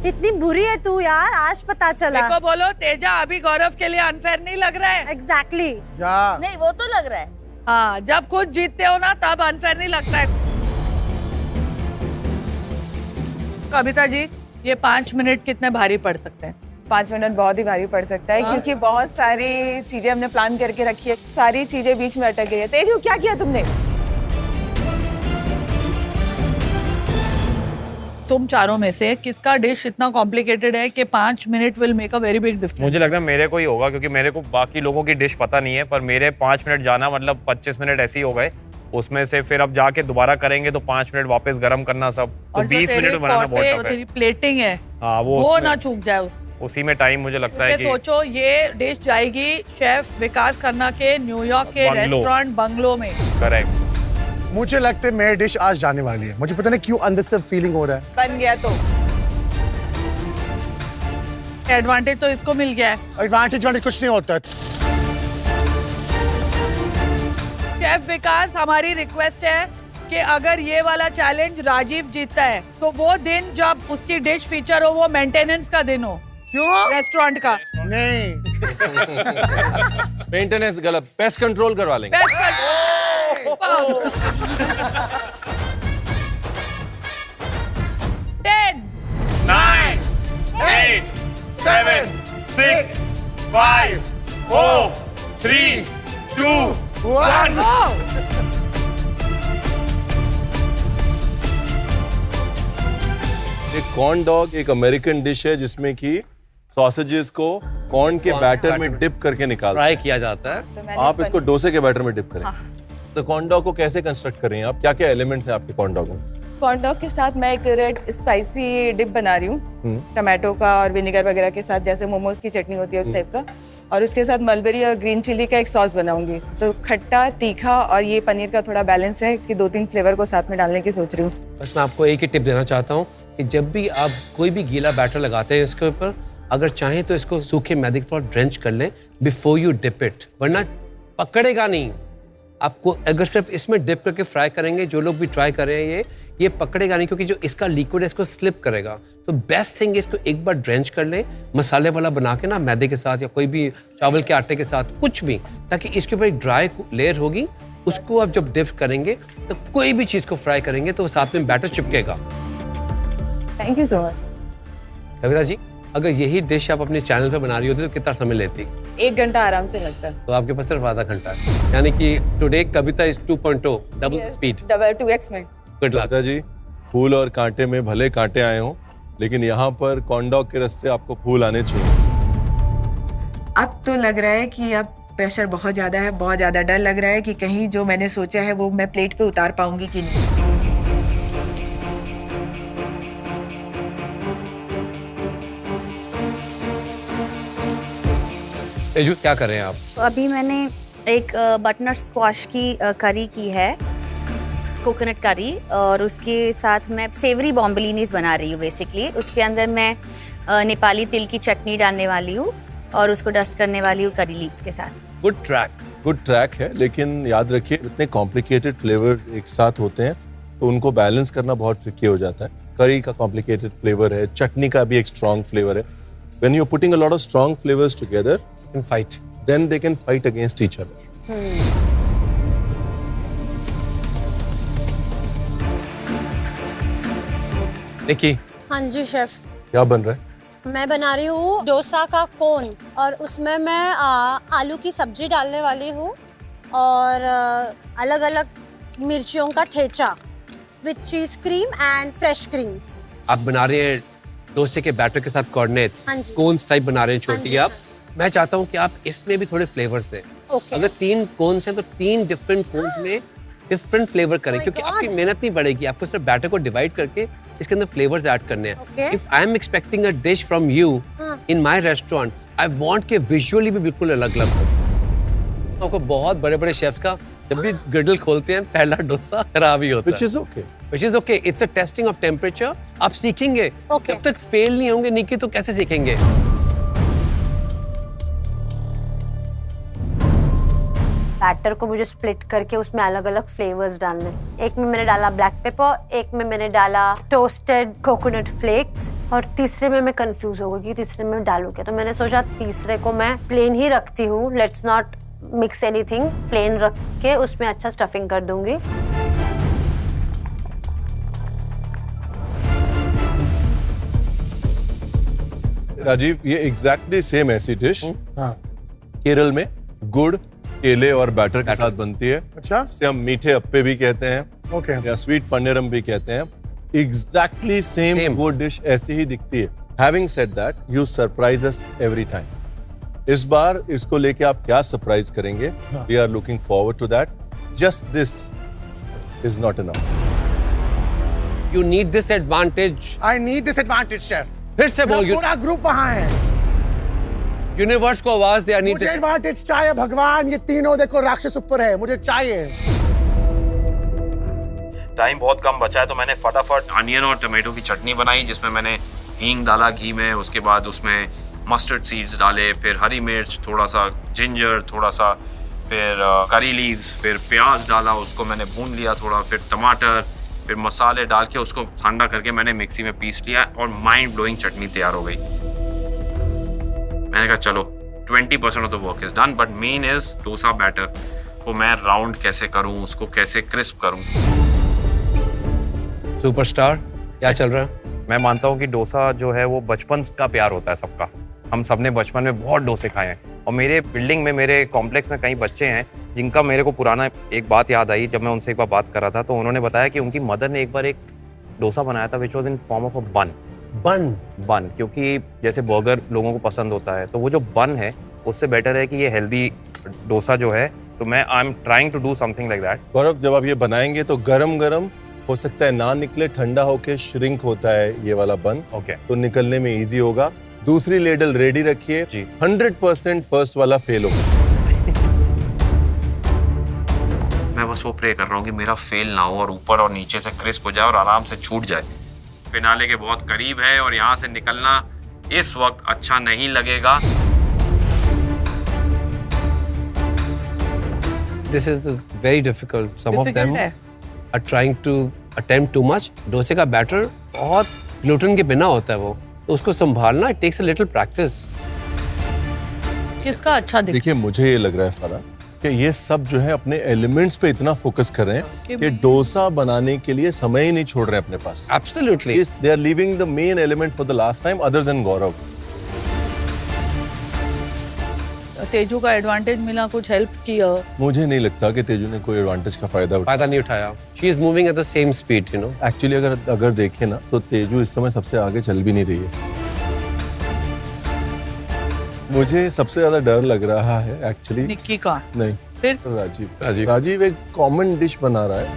इतनी बुरी है तू यार, आज पता चला। देखो बोलो तेजा, अभी गौरव के लिए अनफेयर नहीं लग रहा है। एग्जैक्टली। जा। नहीं वो तो लग रहा है। हाँ, जब खुद जीतते हो ना तब अनफेयर नहीं लगता है। कविता जी, ये 5 मिनट कितने भारी पड़ सकते हैं? 5 मिनट बहुत ही भारी पड़ सकता है, क्योंकि बहुत सारी चीजें हमने प्लान करके रखी है, सारी चीजें बीच में अटक गई है। तेजू, क्या किया तुमने? तुम चारों में से किसका डिश इतना कॉम्प्लिकेटेड है कि 5 minute will make a very big difference? मुझे लग रहा है मेरे को ही होगा, क्योंकि मेरे को बाकी लोगों की डिश पता नहीं है, पर मेरे 5 मिनट जाना मतलब 25 मिनट ऐसे ही हो गए। उसमें से फिर अब जाके दोबारा करेंगे तो 5 मिनट वापस गर्म करना सब, तो 20 मिनट में बनाना बहुत टफ है। तेरी प्लेटिंग है, हाँ, वो ना चूक जाए। उसी में टाइम मुझे लगता है ये कि सोचो, ये डिश जाएगी शेफ विकास खन्ना के न्यूयॉर्क के बंगलो। रेस्टोरेंट बंगलो में। करेक्ट। मुझे लगता है मेरी डिश आज जाने वाली है। मुझे पता नहीं क्यों अंदर से फीलिंग हो रहा है। बन गया तो एडवांटेज तो इसको मिल गया है। एडवांटेज कुछ नहीं होता है। शेफ विकास, हमारी रिक्वेस्ट है कि अगर ये वाला चैलेंज राजीव जीतता है तो वो दिन जब उसकी डिश फीचर हो वो मेंटेनेंस का दिन हो। क्यों? रेस्टोरेंट का नहीं। मेंटेनेंस गलत, पेस्ट कंट्रोल करवा लेंगे। बेस्ट कर। 10 9 8 7 6 5 4 3 2 1। एक कॉर्न डॉग एक अमेरिकन डिश है जिसमें कि सॉसेजेस को कॉर्न के बैटर में डिप करके निकालते फ्राई किया जाता है। हैं। आप इसको डोसे के बैटर में डिप करें। तो कॉर्न डॉग को कैसे कंस्ट्रक्ट कर रही हैं आप? क्या क्या एलिमेंट्स हैं आपके कॉर्न डॉग में? कॉर्न डॉग के साथ मैं एक रेड स्पाइसी डिप बना रही हूँ, टमाटो का और विनेगर वगैरह के साथ, जैसे मोमोज की चटनी होती है उस टाइप का। और उसके साथ मलबेरी और ग्रीन चिली का एक सॉस बनाऊंगी। तो खट्टा, तीखा और ये पनीर का थोड़ा बैलेंस है कि 2-3 फ्लेवर को साथ में डालने की सोच रही हूँ। बस मैं आपको एक ही टिप देना चाहता हूँ कि जब भी आप कोई भी गीला बैटर लगाते हैं इसके ऊपर, अगर चाहें तो इसको सूखे मैदे के थोड़ा ड्रेंच कर लें बिफोर यू डिप इट, वरना पकड़ेगा नहीं। आपको अगर सिर्फ इसमें डिप करके फ्राई करेंगे, जो लोग भी ट्राई कर रहे हैं ये पकड़ेगा नहीं, क्योंकि जो इसका लिक्विड है इसको स्लिप करेगा। तो बेस्ट थिंग इसको एक बार ड्रेंच कर लें मसाले वाला बना के ना, मैदे के साथ या कोई भी चावल के आटे के साथ, कुछ भी, ताकि इसके ऊपर एक ड्राई लेयर होगी। उसको आप जब डिप करेंगे तो कोई भी चीज़ को फ्राई करेंगे तो साथ में बैटर चिपकेगा। Thank you so much. Kavita ji, अगर यही डिश आप अपने चैनल पे बना रही होती तो कितना समय लेती? 1 घंटा आराम से लगता है। तो आपके पास सिर्फ आधा घंटा है, यानी कि today Kavita is 2.0 double speed. 2x में। Good luck. कविता जी, फूल और कांटे में भले कांटे आए हों, लेकिन यहाँ पर कॉर्न डॉग के रास्ते आपको फूल आने चाहिए। अब तो लग रहा है कि अब प्रेशर बहुत ज्यादा है, बहुत ज्यादा डर लग रहा है कि कहीं जो मैंने सोचा है वो मैं प्लेट पे उतार पाऊंगी कि नहीं। तेजू, क्या कर रहे हैं आप? अभी मैंने एक बटनर स्क्वाश की करी की है, कोकोनट करी, और उसके साथ मैं सेवरी बॉम्बलिनीज बना रही हूँ बेसिकली। उसके अंदर मैं नेपाली तिल की चटनी डालने वाली हूँ और उसको डस्ट करने वाली हूँ करी लीव्स के साथ। गुड ट्रैक है, लेकिन याद रखिए इतने कॉम्प्लिकेटेड फ्लेवर एक साथ होते हैं तो उनको बैलेंस करना बहुत ट्रिकी हो जाता है। करी का कॉम्प्लिकेटेड फ्लेवर है, चटनी का भी एक स्ट्रॉन्ग फ्लेवर है। When you are putting a lot of strong flavours together can fight, then they can fight against each other. Nikki, हाँ जी शेफ, क्या बन रहा है? मैं बना रही हूँ डोसा का कोन और उसमें मैं आलू की सब्जी डालने वाली हूँ और अलग अलग मिर्चियों का ठेचा विद चीज क्रीम एंड फ्रेश क्रीम। आप बना रहे हैं डोसे के बैटर के साथ कोऑर्डिनेट, हाँ जी। कोन्स टाइप बना रहे हैं हाँ छोटी जी, आप। मैं चाहता हूँ कि आप इसमें भी थोड़े फ्लेवर्स दें। ओके। अगर 3 कोन्स हैं तो 3 डिफरेंट कोन्स में डिफरेंट फ्लेवर करें, my क्योंकि God. आपकी मेहनत नहीं बढ़ेगी। आपको सिर्फ बैटर को डिवाइड करके इसके अंदर फ्लेवर्स ऐड करने हैं। Okay. If I am expecting a dish from you in my restaurant, I want के विजुअली भी बिल्कुल अलग अलग हो। आपको बहुत बड़े बड़े शेफ्स का जब भी गिडल खोलते हैं पहला डोसा खराब ही होता है। Which is okay. Which is okay. It's a testing of temperature. आप सीखेंगे। Okay. जब तक फेल नहीं होंगे निकी तो कैसे सीखेंगे? बैटर को मुझे स्प्लिट करके उसमें अलग अलग फ्लेवर्स डालने। एक में मैंने डाला ब्लैक पेपर, एक में मैंने डाला टोस्टेड कोकोनट फ्लेक्स और तीसरे में मैं कंफ्यूज हो गई कि तीसरे में डालूं क्या। तो मैंने सोचा तीसरे को मैं प्लेन ही रखती हूँ, let's not mix anything, plain रख के उसमें अच्छा स्टफिंग कर दूंगी। राजीव, ये एग्जैक्टली सेम ऐसी डिश हाँ केरल में गुड़, केले और बैटर के साथ बनती है। अच्छा इसे हम मीठे अप्पे भी कहते हैं ओके या स्वीट पन्नेरम भी कहते हैं। Exactly same Same. वो डिश ऐसी ही दिखती है। Having said that, you surprise us every time. इस बार इसको लेके आप क्या सरप्राइज करेंगे? We are looking forward to that. Just this is not enough. You need this advantage. I need this advantage chef. फिर से बोल पूरा ग्रुप वहाँ है, यूनिवर्स को आवाज दे। I need मुझे this. एडवांटेज चाहिए भगवान। ये तीनों देखो राक्षस ऊपर है, मुझे चाहिए। टाइम बहुत कम बचा है तो मैंने फटाफट अनियन और टमाटो की चटनी बनाई, जिसमें मैंने हींग डाला घी में, उसके बाद उसमें मस्टर्ड सीड्स डाले, फिर हरी मिर्च, थोड़ा सा जिंजर, थोड़ा सा फिर करी लीव्स, फिर प्याज डाला, उसको मैंने भून लिया थोड़ा, फिर टमाटर, फिर मसाले डाल के उसको ठंडा करके मैंने मिक्सी में पीस लिया और माइंड ब्लोइंग चटनी तैयार हो गई। मैंने कहा चलो 20% of the work is done, but main is dosa batter को मैं राउंड कैसे करूं, उसको कैसे क्रिस्प करूं। सुपरस्टार, क्या चल रहा है? मैं मानता हूँ कि डोसा जो है वो बचपन का प्यार होता है सबका। हम सबने बचपन में बहुत डोसे खाए हैं और मेरे बिल्डिंग में, मेरे कॉम्प्लेक्स में कई बच्चे हैं जिनका मेरे को पुराना एक बात याद आई। जब मैं उनसे एक बार बात कर रहा था तो उन्होंने बताया कि उनकी मदर ने एक बार एक डोसा बनाया था which was in form of a बन, क्योंकि जैसे बर्गर लोगों को पसंद होता है तो वो जो बन है उससे बेटर है कि ये हेल्दी डोसा जो है। तो मैं I am trying to do something like that. Gaurav, जब आप ये बनाएंगे तो गरम गरम हो सकता है ना निकले, ठंडा होके श्रिंक होता है ये वाला बन। ओके। तो निकलने में इजी होगा। दूसरी लेडल रेडी रखिए। जी। 100% फर्स्ट वाला फेल होगा। मैं बस वो प्रे कर रहा हूँ कि मेरा फेल ना हो और ऊपर और नीचे से क्रिस्प हो जाए और आराम से छूट जाए। फिनाले के बहुत करीब है और यहाँ से निकलना इस वक्त अच्छा नहीं लगेगा। This is very difficult. Some of them Difficult है। are trying to attempt too much. डोसे का बैटर बहुत ग्लूटेन के बिना होता है वो, तो उसको संभालना it takes a little practice. किसका अच्छा दिख देखिए, मुझे ये लग रहा है फरा कि ये सब जो है अपने एलिमेंट्स पे इतना फोकस कर रहे हैं कि डोसा बनाने के लिए समय ही नहीं छोड़ रहे हैं अपने पास। Absolutely. Yes, they are leaving the main element for the last time other than Gaurav. Tezu का एडवांटेज मिला, कुछ हेल्प किया। मुझे नहीं लगता कि तेजू ने कोई एडवांटेज का फायदा उठाया। फायदा नहीं उठाया। She is moving at the same speed, you know. Actually अगर देखें ना तो तेजू इस समय सबसे आगे चल भी नहीं रही है। मुझे सबसे ज्यादा डर लग रहा है एक्चुअली निक्की का नहीं, फिर राजीव एक कॉमन डिश बना रहा है।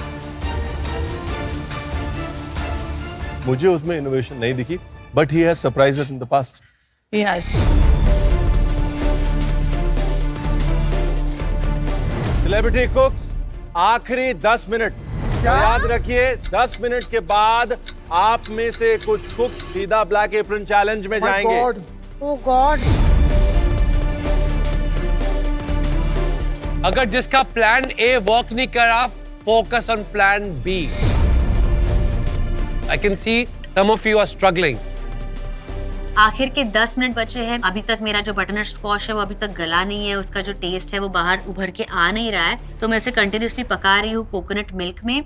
मुझे उसमें इनोवेशन नहीं दिखी, but he has surprised us in the past. Yes. Celebrity कुक्स, आखिरी 10 मिनट। याद रखिए 10 मिनट के बाद आप में से कुछ कुक्स सीधा ब्लैक एप्रन चैलेंज में जाएंगे। Oh god. अगर जिसका प्लान ए वर्क नहीं करा, focus on plan B. I can see some of you are struggling. आखिर के 10 मिनट बचे हैं। अभी तक मेरा जो बटरनट स्क्वॉश है वो अभी तक गला नहीं है, उसका जो टेस्ट है वो बाहर उभर के आ नहीं रहा है, तो मैं इसे कंटिन्यूअसली पका रही हूँ कोकोनट मिल्क में।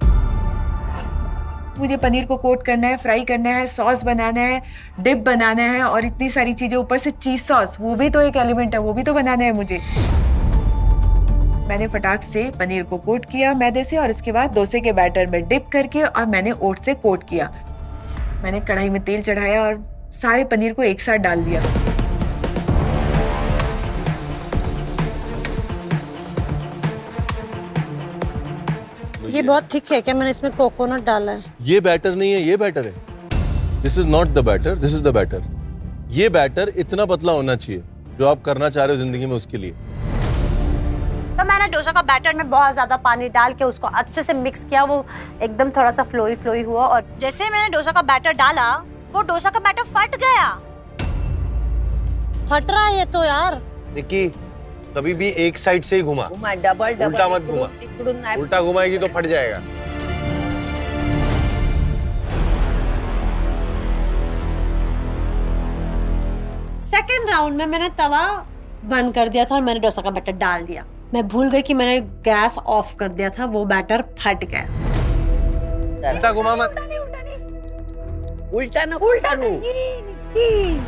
मुझे पनीर को कोट करना है, फ्राई करना है, सॉस बनाना है, डिप बनाना है और इतनी सारी चीजें, ऊपर से चीज सॉस, वो भी तो एक एलिमेंट है, वो भी तो बनाना है मुझे। मैंने फटाक से पनीर को कोट किया मैदे से और उसके बाद डोसे के बैटर में डिप करके और मैंने ओट से कोट किया। मैंने कढ़ाई में तेल चढ़ाया और सारे पनीर को एक साथ डाल दिया। ये बहुत थिक है क्या? मैंने इसमें कोकोनट डाला है। ये बैटर नहीं है, ये बैटर है। This is not the batter, this is the batter. ये बैटर इतना पतला होना चाहिए जो आप करना चाह रहे हो जिंदगी में, उसके लिए। तो मैंने डोसा का बैटर में बहुत ज्यादा पानी डाल के उसको अच्छे से मिक्स किया, वो एकदम थोड़ा सा फ्लोई फ्लोई हुआ और जैसे मैंने डोसा का बैटर डाला वो डोसा का बैटर फट गया। फट रहा है ये तो यार। निकी, कभी भी एक साइड से ही घुमा, डबल डबल उल्टा मत घुमा। उल्टा घुमाएगी तो फट जाएगा। सेकेंड राउंड में मैंने तवा बंद कर दिया था और मैंने डोसा का बैटर डाल दिया। मैं भूल गई कि मैंने गैस ऑफ कर दिया था, वो बैटर फट गया। उल्टा घुमा मत। उल्टा नहीं।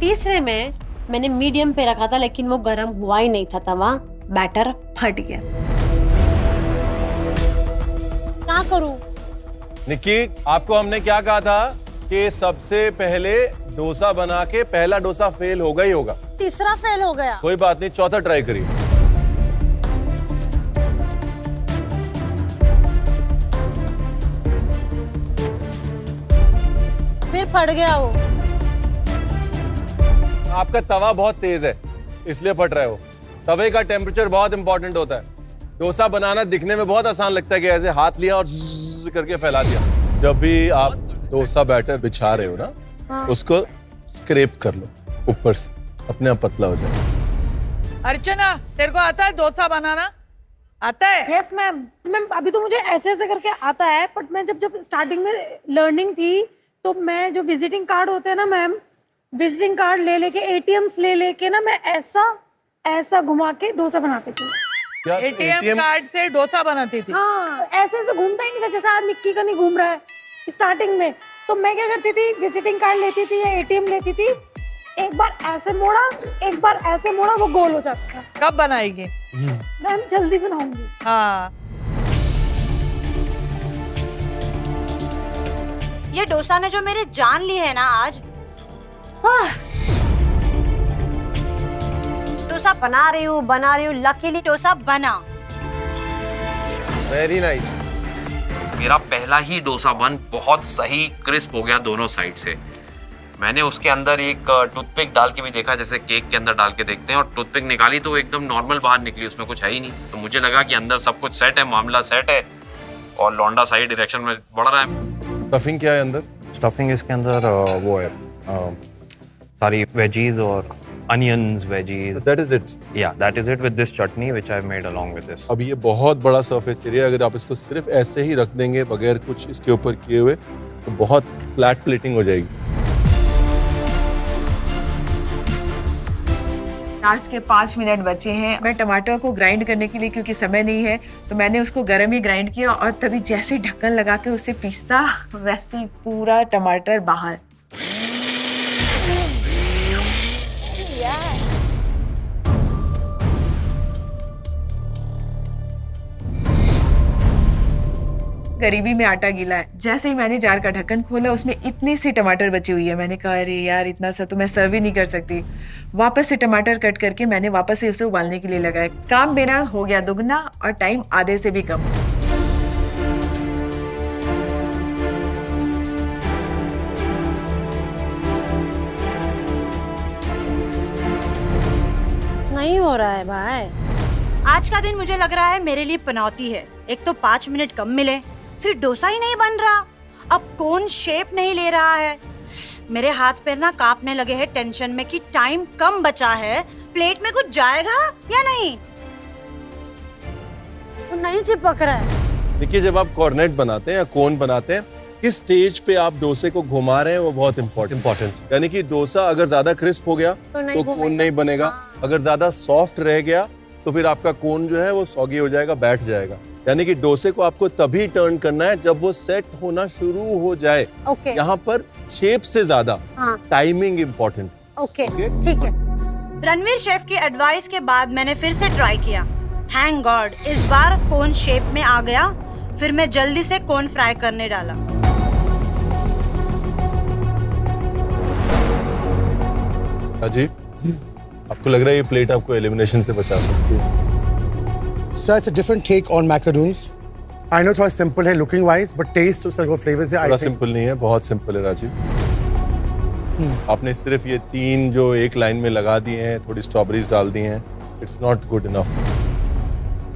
तीसरे में मैंने मीडियम पे रखा था लेकिन वो गर्म हुआ ही नहीं था तवा, बैटर फट गया। क्या करूं? निक्की, आपको हमने क्या कहा था कि सबसे पहले डोसा बना के पहला डोसा फेल होगा ही होगा। तीसरा फेल हो गया। कोई बात नहीं, चौथा ट्राई करिए। फिर फट गया वो। आपका तवा बहुत तेज है इसलिए फट रहा है वो। तवे का टेम्परेचर बहुत इंपॉर्टेंट होता है। डोसा बनाना दिखने में बहुत आसान लगता है कि ऐसे हाथ लिया और ज़्ज़ करके फैला दिया। जब भी आप डोसा बैटर बिछा रहे हो ना, हाँ। उसको स्क्रैप कर लो ऊपर से, अपने आप पतला हो जाए। अर्चना, तेरे को आता है डोसा बनाना? आता है? Yes ma'am. मैम अभी तो मुझे ऐसे ऐसे करके आता है, बट मैं जब स्टार्टिंग में लर्निंग थी तो मैं जो विजिटिंग कार्ड होते हैं ना मैम, विजिटिंग कार्ड ले लेके ATMs ले लेके ना मैं ऐसा घुमा के डोसा बनाती थी। क्या ATM कार्ड से डोसा बनाती थी? हाँ, ऐसे ऐसे घूमता ही नहीं था जैसे आज निक्की का नहीं घूम रहा है स्टार्टिंग में। तो मैं क्या करती थी, विजिटिंग कार्ड लेती थी या ATM लेती थी, एक बार ऐसे मोड़ा, एक बार ऐसे मोड़ा, वो गोल हो जाता था। कब बनाएगी? मैम जल्दी बनाऊंगी। हाँ। ये डोसा ने जो मेरी जान ली है ना आज। डोसा बना रही हूँ, लकीली डोसा बना। Very nice. मेरा पहला ही डोसा बन बहुत सही क्रिस्प हो गया दोनों साइड से। मैंने उसके अंदर एक टूथपिक डाल के भी देखा, जैसे केक के अंदर डाल के देखते हैं, और टूथपिक निकाली तो एकदम नॉर्मल बाहर निकली, उसमें कुछ है ही नहीं। तो मुझे लगा कि अंदर सब कुछ सेट है, मामला सेट है और लौंडा सही डायरेक्शन में बढ़ रहा है। स्टफिंग क्या है अंदर? स्टफिंग इसके अंदर वो है सारी वेजीज और onions, veggies. That is it. Yeah, that is it with this chutney which I've made along with this. अब ये बहुत बड़ा सरफेस एरिया, अगर आप इसको सिर्फ ऐसे ही रख देंगे बगैर कुछ इसके ऊपर किए हुए तो बहुत फ्लैट प्लेटिंग हो जाएगी। लास्ट के 5 मिनट बचे हैं। मैं टमाटर को ग्राइंड करने के लिए, क्योंकि समय नहीं है, तो मैंने उसको गर्म ही ग्राइंड किया और तभी जैसे ढक्कन लगा के उसे पीसा, वैसे ही पूरा टमाटर बाहर। गरीबी में आटा गीला है। जैसे ही मैंने जार का ढक्कन खोला, उसमें इतनी सी टमाटर बची हुई है। मैंने कहा अरे यार, इतना सा तो मैं सर्व ही नहीं कर सकती। वापस से टमाटर कट करके मैंने वापस से उसे उबालने के लिए लगाया। काम मेरा हो गया दुगना और टाइम आधे से भी कम। नहीं हो रहा है भाई। आज का दिन मुझे लग रहा है मेरे लिए पनौती है। एक तो 5 मिनट कम मिले, फिर डोसा ही नहीं बन रहा, अब कौन शेप नहीं ले रहा है। मेरे हाथ पैर ना कांपने लगे हैं टेंशन में कि टाइम कम बचा है प्लेट में कुछ जाएगा या नहीं? वो नहीं चिपक रहा है। देखिए, जब आप कॉर्नेट बनाते हैं या कोन बनाते हैं, किस स्टेज पे आप डोसे को घुमा रहे हैं वो बहुत इंपॉर्टेंट। यानी कि डोसा अगर ज्यादा क्रिस्प हो गया तो कोन नहीं बनेगा, अगर ज्यादा सॉफ्ट रह गया तो फिर आपका कोन जो है वो सॉगी हो जाएगा, बैठ जाएगा। यानी कि डोसे को आपको तभी टर्न करना है जब वो सेट होना शुरू हो जाए। यहाँ पर शेप से ज्यादा टाइमिंग इम्पोर्टेंट। ओके, ठीक है। रणवीर शेफ की एडवाइस के बाद मैंने फिर से ट्राई किया। थैंक गॉड इस बार कोन शेप में आ गया। फिर मैं जल्दी से कोन फ्राई करने डाला। अजी, आपको लग रहा है ये प्लेट आपको एलिमिनेशन से बचा सकती है? So it's a different take on macaroons. I know थोड़ा simple है looking wise, but taste उसका जो flavor से थोड़ा सिंपल नहीं है, बहुत सिंपल है राजीव। आपने सिर्फ ये 3 जो एक लाइन में लगा दिए हैं, थोड़ी स्ट्रॉबेरीज डाल दी हैं, it's not good enough.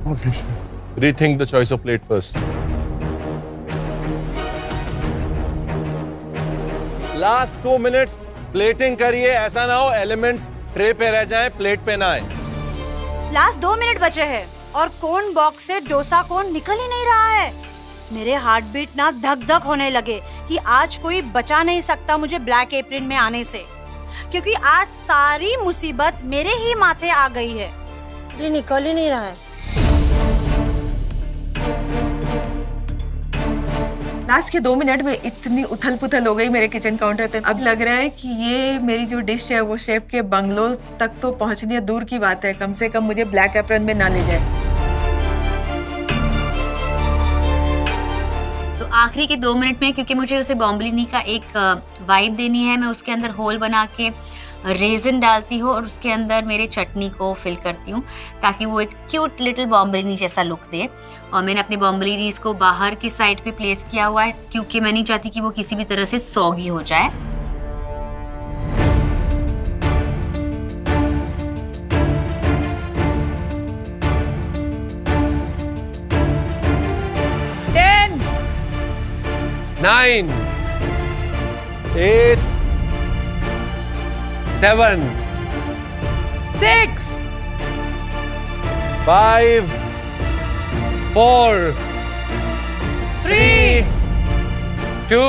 Okay, chef. Rethink the choice of plate first. Last 2 minutes plating करिए, ऐसा ना हो एलिमेंट्स ट्रे पे रह जाएं, प्लेट पे ना आए। लास्ट 2 मिनट बचे हैं और कोन बॉक्स से डोसा कोन निकल ही नहीं रहा है। मेरे हार्ट बीट ना धक धक होने लगे कि आज कोई बचा नहीं सकता मुझे ब्लैक एप्रन में आने से, क्योंकि आज सारी मुसीबत मेरे ही माथे आ गई है। ये निकल ही नहीं रहा है। लास्ट के 2 मिनट में इतनी उथल पुथल हो गई मेरे किचन काउंटर पे। अब लग रहा है कि ये मेरी जो डिश है वो शेफ के बंगलो तक तो पहुंचनी है, दूर की बात है, कम से कम मुझे ब्लैक एप्रन में ना ले जाए। तो आखिरी के 2 मिनट में, क्योंकि मुझे उसे बॉम्बलिनी का एक वाइब देनी है, मैं उसके अंदर होल बना के रेजिन डालती हूँ और उसके अंदर मेरे चटनी को फिल करती हूँ ताकि वो एक क्यूट लिटिल बॉम्बलिनी जैसा लुक दे। और मैंने अपने बॉम्बलिनीज को बाहर की साइड पे प्लेस किया हुआ है क्योंकि मैं नहीं चाहती कि वो किसी भी तरह से सॉगी हो जाए। Ten, 9, 8, 7, 6, 5, 4, 3, 2,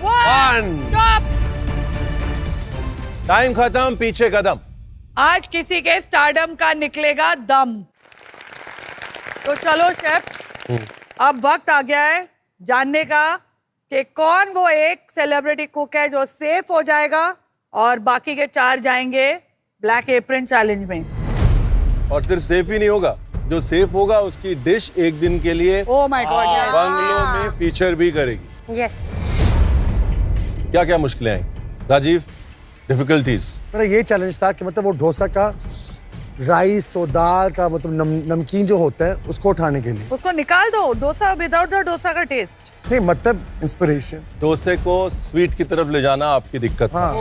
1. 1. Stop. टाइम खत्म, पीछे कदम। आज किसी के स्टारडम का निकलेगा दम। तो चलो शेफ, अब वक्त आ गया है जानने का कि कौन वो एक सेलिब्रिटी कुक है जो सेफ हो जाएगा और बाकी के 4 जाएंगे ब्लैक एप्रन चैलेंज में। और सिर्फ सेफ ही नहीं होगा, जो सेफ होगा उसकी डिश एक दिन के लिए ओह माय गॉड, बंगलों में फीचर भी करेगी। यस। क्या क्या मुश्किलें आई राजीव, डिफिकल्टीज? मेरा ये चैलेंज था कि मतलब वो डोसा का राइस और दाल का मतलब नमकीन जो होता है उसको उठाने के लिए। उसको निकाल दो, डोसा विदाउट द डोसा का टेस्ट। नहीं मतलब इंस्पिरेशन। डोसे को स्वीट की तरफ ले जाना आपकी दिक्कत था।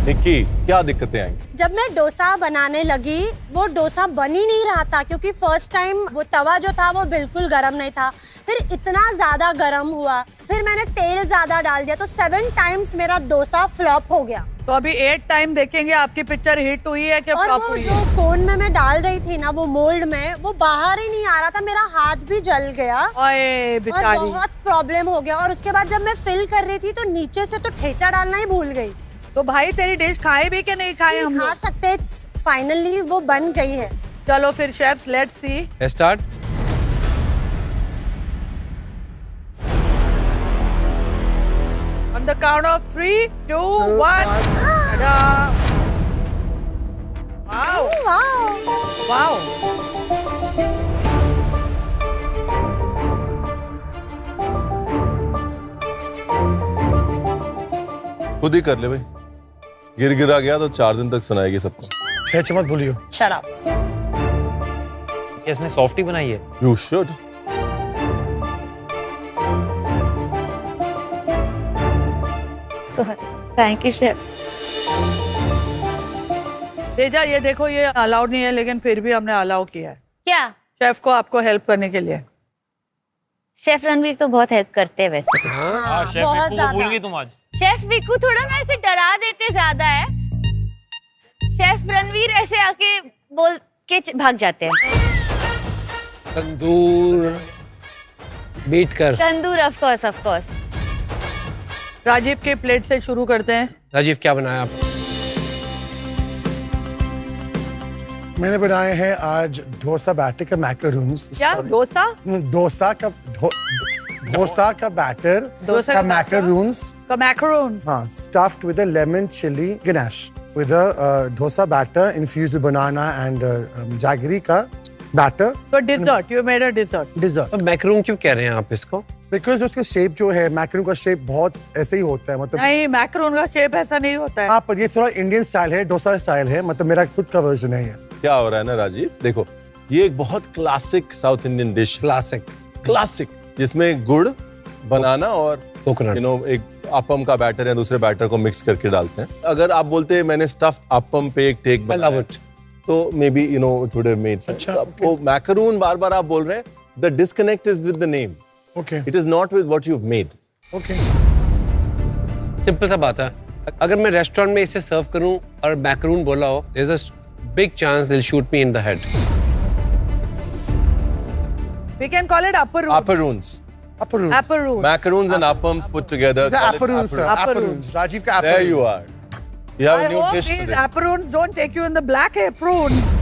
निक्की, क्या दिक्कतें आई? जब मैं डोसा बनाने लगी वो डोसा बन ही नहीं रहा था क्योंकि फर्स्ट टाइम वो तवा जो था वो बिल्कुल गर्म नहीं था, फिर इतना ज्यादा गर्म हुआ, फिर मैंने तेल ज्यादा डाल दिया तो 7 टाइम्स मेरा डोसा फ्लॉप हो गया। तो अभी 8 टाइम देखेंगे आपकी पिक्चर हिट हुई है कि और फ्लॉप वो हुई जो है। कोन में मैं डाल रही थी ना वो मोल्ड में, वो बाहर ही नहीं आ रहा था, मेरा हाथ भी जल गया ओए और बेचारी। बहुत प्रॉब्लम हो गया। और उसके बाद जब मैं फिल कर रही थी तो नीचे से तो ठेचा डालना ही भूल गई। तो भाई तेरी डिश खाए भी कि नहीं खाए हम खा लोग? सकते, फाइनली वो बन गई है। चलो फिर chefs, let's see. Start. On the count of 3, 2, 1. Ta-da! Wow! Wow. Wow! खुद ही कर ले भाई, गिर गिरा गया तो 4 दिन तक सुनाएगी सबको। ठेचा मत भूलियो। Shut up. क्या इसने सॉफ्टी बनाई है? You should. Thank you chef. Teja, ये देखो, ये अलाउड नहीं है लेकिन फिर भी हमने अलाउ किया है क्या शेफ को आपको हेल्प करने के लिए। शेफ रणवीर तो बहुत हेल्प करते हैं वैसे। हाँ, शेफ बहुत विक्कू को भूल ज्यादा। गई तुम आज। शेफ विक्कू थोड़ा ना ऐसे डरा देते ज्यादा है। शेफ रणवीर ऐसे आके बोल के भाग जाते हैं। तंदूर बीट कर। तंदूर ऑफ कोर्स। राजीव के प्लेट से शुरू करते हैं। राजीव क्या बनाया आप? मैंने बनाए हैं आज डोसा बैटर का मैकरून्स। क्या डोसा? डोसा का बैटर डोसा का का मैकरून्स। का मैकरोन्स। हाँ, stuffed with a lemon chili ganache with a dosa batter infused with banana and jaggery का batter. तो dessert, you made a dessert. Dessert. Macaroon क्यों कह रहे हैं आप इसको? Because उसका शेप जो है मैकरून का शेप बहुत ऐसे ही होता है, मतलब नहीं, मैकरोन का शेप ऐसा नहीं होता है। हाँ, पर ये थोड़ा इंडियन स्टाइल है, डोसा स्टाइल है, मतलब मेरा खुद का वर्जन है ये। क्या हो रहा है ना राजीव, देखो ये एक बहुत classic south Indian dish, classic जिसमें गुड़, बनाना और कोकोनट एक अपम का बैटर या दूसरे बैटर को मिक्स करके डालते हैं। अगर आप बोलते हैं मैंने स्टफ्ड अपम पे एक टेक बनाया तो may be it would have made sense. वो मैकरून बार-बार आप बोल रहे हैं, the disconnect is with the name. Okay. It is not with what you've made. Okay. Simple सा बात है, अगर मैं रेस्टोरेंट में इसे सर्व करूं और मैकरून बोला हो, there's a big chance they'll shoot me in the head. We can call it apparoon. Apparoons. Apparoon. Macaroons and appams put together. It's call it apparoons, sir. Apparoons. Rajiv ka apparoons. There you are. You have I a new hope dish these today. apparoons don't take you in the black aprons.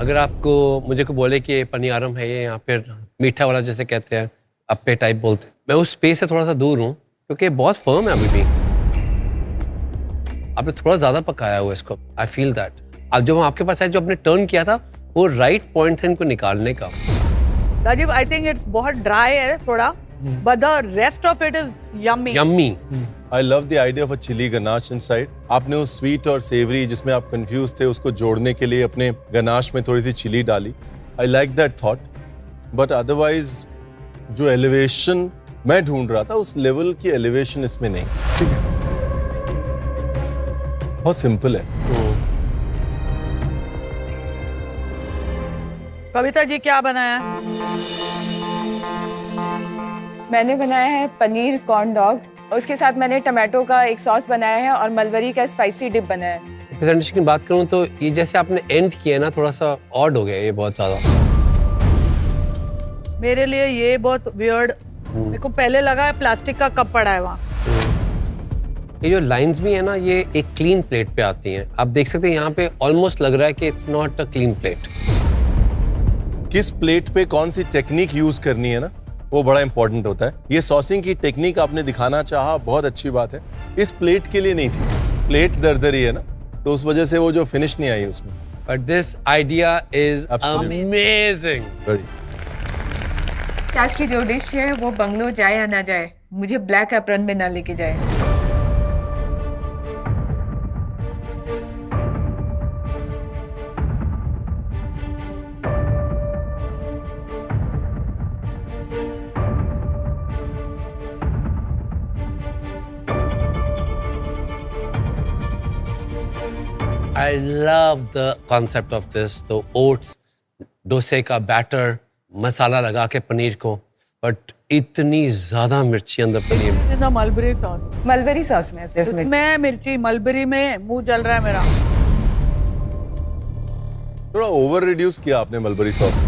अगर आपको मुझे को बोले कि पनियारम है ये, या फिर मीठा वाला जैसे कहते हैं, अप्पे टाइप बोलते हैं, मैं उस स्पेस से थोड़ा सा दूर हूँ क्योंकि बहुत फर्म है अभी भी। आपने थोड़ा ज्यादा पकाया हुआ इसको, आई फील दैट। अब जब हम आपके पास आए, जो आपने टर्न किया था, वो राइट पॉइंट था इनको निकालने का। राजीव, आई थिंक इट्स बहुत ड्राई है थोड़ा, but the rest of it is yummy. Yummy. I love the idea of a chili ganache inside. आपने उस स्वीट और सेवरी जिसमें आप कंफ्यूज थे उसको जोड़ने के लिए अपने गनाश में थोड़ी सी चिली डाली। I like that thought. But otherwise जो एलिवेशन मैं ढूंढ रहा था उस लेवल की एलिवेशन इसमें नहीं। बहुत सिंपल है। कविता जी क्या बनाया? मैंने बनाया है पनीर कॉर्न डॉग, उसके साथ मैंने टमाटो का एक सॉस बनाया है और मलबरी का स्पाइसी डिप बनाया है। प्रेजेंटेशन की बात करूं तो ये जैसे आपने एंड किया ना, थोड़ा सा ऑड हो गया ये बहुत ज्यादा। मेरे लिए ये बहुत वियर्ड, मेरे को पहले लगा प्लास्टिक का कप पड़ा है वहाँ। ये जो लाइंस भी है ना, ये एक क्लीन प्लेट पे आती हैं। आप देख सकते हैं यहाँ पे ऑलमोस्ट लग रहा है कि it's not a clean plate. किस प्लेट पे कौन सी टेक्निक यूज करनी है ना, वो बड़ा इंपॉर्टेंट होता है। ये सॉसिंग की टेक्निक आपने दिखाना चाहा, बहुत अच्छी बात है। इस प्लेट के लिए नहीं थी, प्लेट दरदरी है ना, तो उस वजह से वो जो फिनिश नहीं आई उसमें। But this idea is amazing. आज की जो डिश है वो बंगलो जाए या ना जाए, मुझे ब्लैक एप्रन में ना लेके जाए। I love the concept of this, the oats, डोसे का बैटर, मसाला लगा के पनीर को, बट इतनी ज्यादा मिर्ची अंदर पनीर में। मलबरी सॉस, मलबरी सॉस में सिर्फ मैं मिर्ची, मलबरी में मुंह जल रहा है मेरा। थोड़ा ओवर रिड्यूस किया आपने मलबरी सॉस,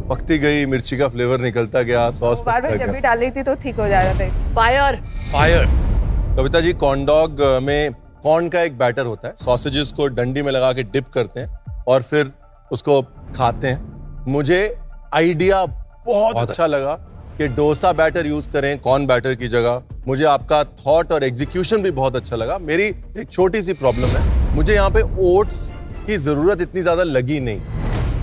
पकती गई, मिर्ची का फ्लेवर निकलता गया, सॉस बार बार जब भी डाल रही थी तो ठीक हो जा रहा था। Fire. Kavita ji, corn dog में कॉर्न का एक बैटर होता है, सॉसेजेस को डंडी में लगा के डिप करते हैं और फिर उसको खाते हैं। मुझे आइडिया बहुत अच्छा लगा कि डोसा बैटर यूज करें कॉर्न बैटर की जगह। मुझे आपका थॉट और एग्जीक्यूशन भी बहुत अच्छा लगा। मेरी एक छोटी सी प्रॉब्लम है, मुझे यहाँ पे ओट्स की जरूरत इतनी ज्यादा लगी नहीं,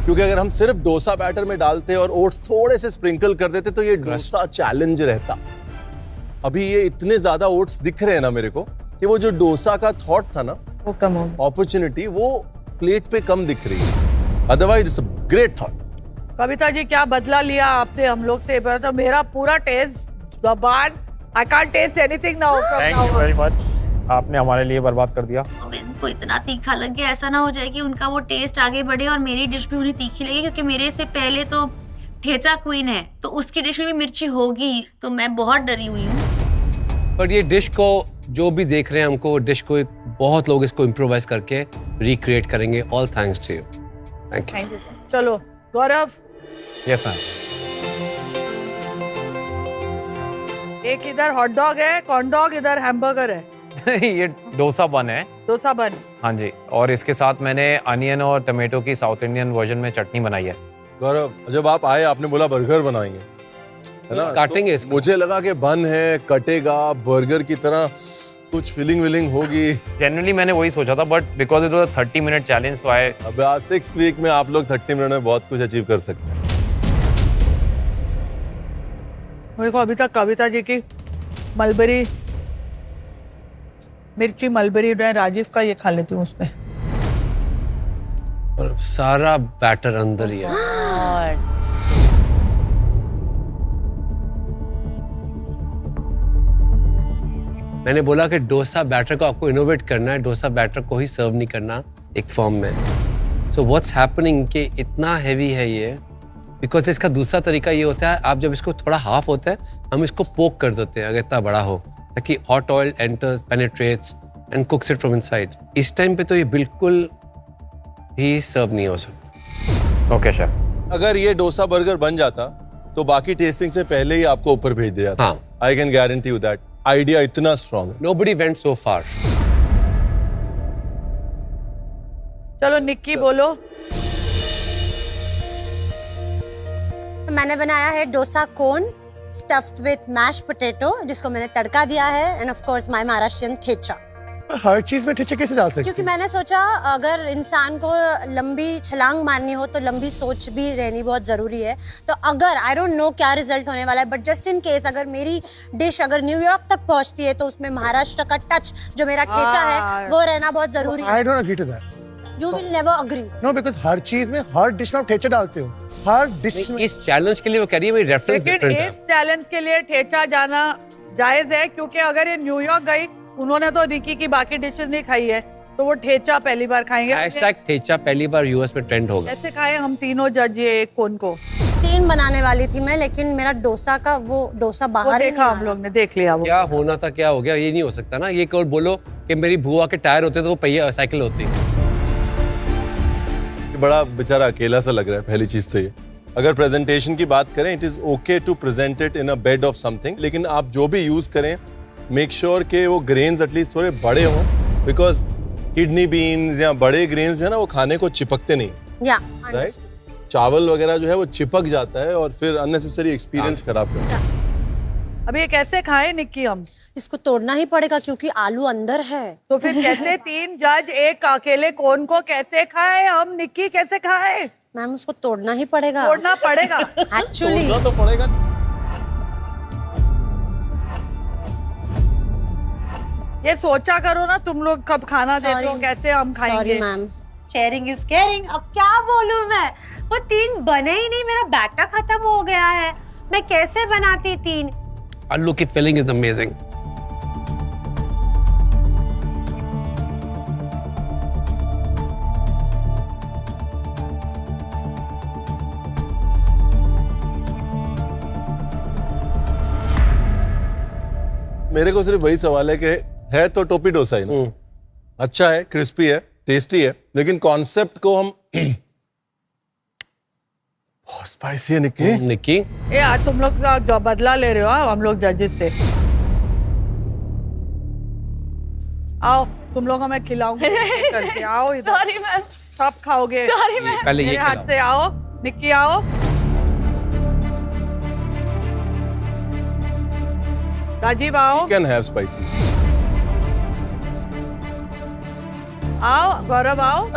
क्योंकि अगर हम सिर्फ डोसा बैटर में डालते और ओट्स थोड़े से स्प्रिंकल कर देते तो ये डोसा चैलेंज रहता। अभी ये इतने ज्यादा ओट्स दिख रहे हैं ना मेरे को कि वो जो डोसा का थॉट था ना, वो कम हो, अपॉर्चुनिटी वो प्लेट पे कम दिख रही है। Otherwise it's a great thought, Kavita ji क्या बदला लिया आपने हम लोग से? तो मेरा पूरा टेस्ट जबान, I can't taste anything now from thank you very much, आपने हमारे लिए बर्बाद कर दिया। अब इनको इतना तीखा लग गया, ऐसा ना हो जाए कि उनका वो टेस्ट आगे बढ़े और मेरी डिश भी उन्हें तीखी लगे, क्योंकि मेरे से पहले तो ठेचा क्वीन है तो उसकी डिश में भी मिर्ची होगी, तो मैं बहुत डरी हुई हूँ। पर ये डिश को जो भी देख रहे हैं हमको, डिश को बहुत लोग इसको इम्प्रोवाइज करके रिक्रिएट करेंगे। All thanks to you, thank you. चलो गौरव, यस मैम। एक इधर हॉट डॉग है, कॉर्न डॉग, इधर हैमबर्गर है। ये डोसा बन है। डोसा बन। हाँ जी, और इसके साथ मैंने अनियन और टमाटो की साउथ इंडियन वर्जन में चटनी बनाई है। गौरव, जब आप आए आपने बोला बर्गर बनाएंगे, है ना? काटेंगे तो इसको। मुझे लगा कि बन है, कटेगा, बर्गर की तरह कुछ फीलिंग होगी। जनरली मैंने वही सोचा था, but because it was 30 minute challenge, so I अब 6 वीक में आप लोग 30 मिनट में बहुत कुछ अचीव कर सकते हैं। मेरे को अभी तक कविता जी की मलबरी मिर्ची, मलबरी मैं राजीव का ये खा लेती हूँ उसमें। और सारा बैटर अंदर ही है। मैंने बोला कि डोसा बैटर को आपको इनोवेट करना है, डोसा बैटर को ही सर्व नहीं करना एक फॉर्म में। सो व्हाट्स हैपनिंग कि इतना हैवी है ये, बिकॉज इसका दूसरा तरीका ये होता है, आप जब इसको थोड़ा हाफ होता है हम इसको पोक कर देते हैं अगर इतना बड़ा हो, ताकि hot oil enters, penetrates and कुक्स it from inside. इस टाइम पे तो ये बिल्कुल ही सर्व नहीं हो सकता। Okay chef. अगर ये डोसा बर्गर बन जाता तो बाकी टेस्टिंग से पहले ही आपको ऊपर भेज दिया जाता। हाँ। I can guarantee you that. Idea इतना स्ट्रॉन्ग है। Nobody went so far. चलो निक्की बोलो। मैंने बनाया है dosa cone stuffed with mash potato, जिसको मैंने तड़का दिया है, and of course my Maharashtrian thecha. हर चीज में ठेचा कैसे डाल सकते क्योंकि मैंने सोचा अगर इंसान को लंबी छलांग मारनी हो तो लंबी सोच भी रहनी बहुत जरूरी है। तो अगर आई डोंट नो क्या रिजल्ट होने वाला है, बट जस्ट इन केस अगर मेरी डिश अगर न्यूयॉर्क तक पहुंचती है तो उसमें महाराष्ट्र का टच जो मेरा ठेचा है वो रहना बहुत जरूरी है। I don't agree to that. You will never agree. No, because हर चीज में, हर डिश में आप ठेचा डालते हो, हर डिश में। इस चैलेंज के लिए वो कह रही है मेरी रेफरेंस लेकिन डिफरेंट है। इस चैलेंज के लिए ठेचा जाना जायज है, क्योंकि अगर ये न्यूयॉर्क गई, उन्होंने तो निक्की की बाकी डिशेस नहीं खाई है, तो वो ठेचा पहली बार खाएंगे। हैशटैग ठेचा पहली बार यूएस में ट्रेंड होगा। कैसे खाए हम तीनों जज ये एक कोन को? 3 बनाने वाली थी मैं, लेकिन मेरा डोसा का वो डोसा वो बाहर ही देखा नहीं हम आ लोग ने, देख लिया वो। क्या होना था क्या हो गया, ये नहीं हो सकता ना। ये कौन बोलो कि मेरी बुआ के टायर होते तो वो पहिया साइकिल होती। बड़ा बेचारा अकेला सा लग रहा है पहली चीज तो ये। अगर प्रेजेंटेशन की बात करें, it is okay to present it in a bed of something, लेकिन आप जो भी यूज करें मेक श्योर के वो ग्रेन्स एटलीस्ट थोड़े बड़े हों, बिकॉज किडनी बीन्स या बड़े ग्रेन्स जो है ना वो खाने को चिपकते नहीं। या राइट, चावल वगैरह जो है वो चिपक जाता है और फिर अननेसेसरी एक्सपीरियंस खराब करता है। अब ये कैसे खाए निक्की हम? इसको तोड़ना ही पड़ेगा क्योंकि आलू अंदर है। तो फिर कैसे 3 जज एक अकेले कोन को कैसे खाए हम? निक्की कैसे खाए? मैम उसको तोड़ना ही पड़ेगा। तोड़ना पड़ेगा एक्चुअली तो पड़ेगा। ये सोचा करो ना तुम लोग कब खाना देते हो, कैसे हम खाएंगे। Sorry ma'am, sharing is caring. अब क्या बोलूं मैं, वो 3 बने ही नहीं, मेरा बैटर खत्म हो गया है, मैं कैसे बनाती 3? आलू की फिलिंग इज अमेजिंग। मेरे को सिर्फ वही सवाल है कि है तो टोपी डोसा ही ना, अच्छा है, क्रिस्पी है, टेस्टी है, लेकिन कॉन्सेप्ट को हम बहुत स्पाइसी है निक्की। निक्की ये आज तुम लोग का जो बदला ले रहे हो हम लोग जजेस से। आओ तुम लोग हमें खिलाओगे करके, आओ इधर। सॉरी मैम, सब खाओगे। Sorry ma'am. पहले ये मेरे हाथ से आओ, निक्की आओ। राजीव आओ। Can have spicy. आओ गौरव आओ।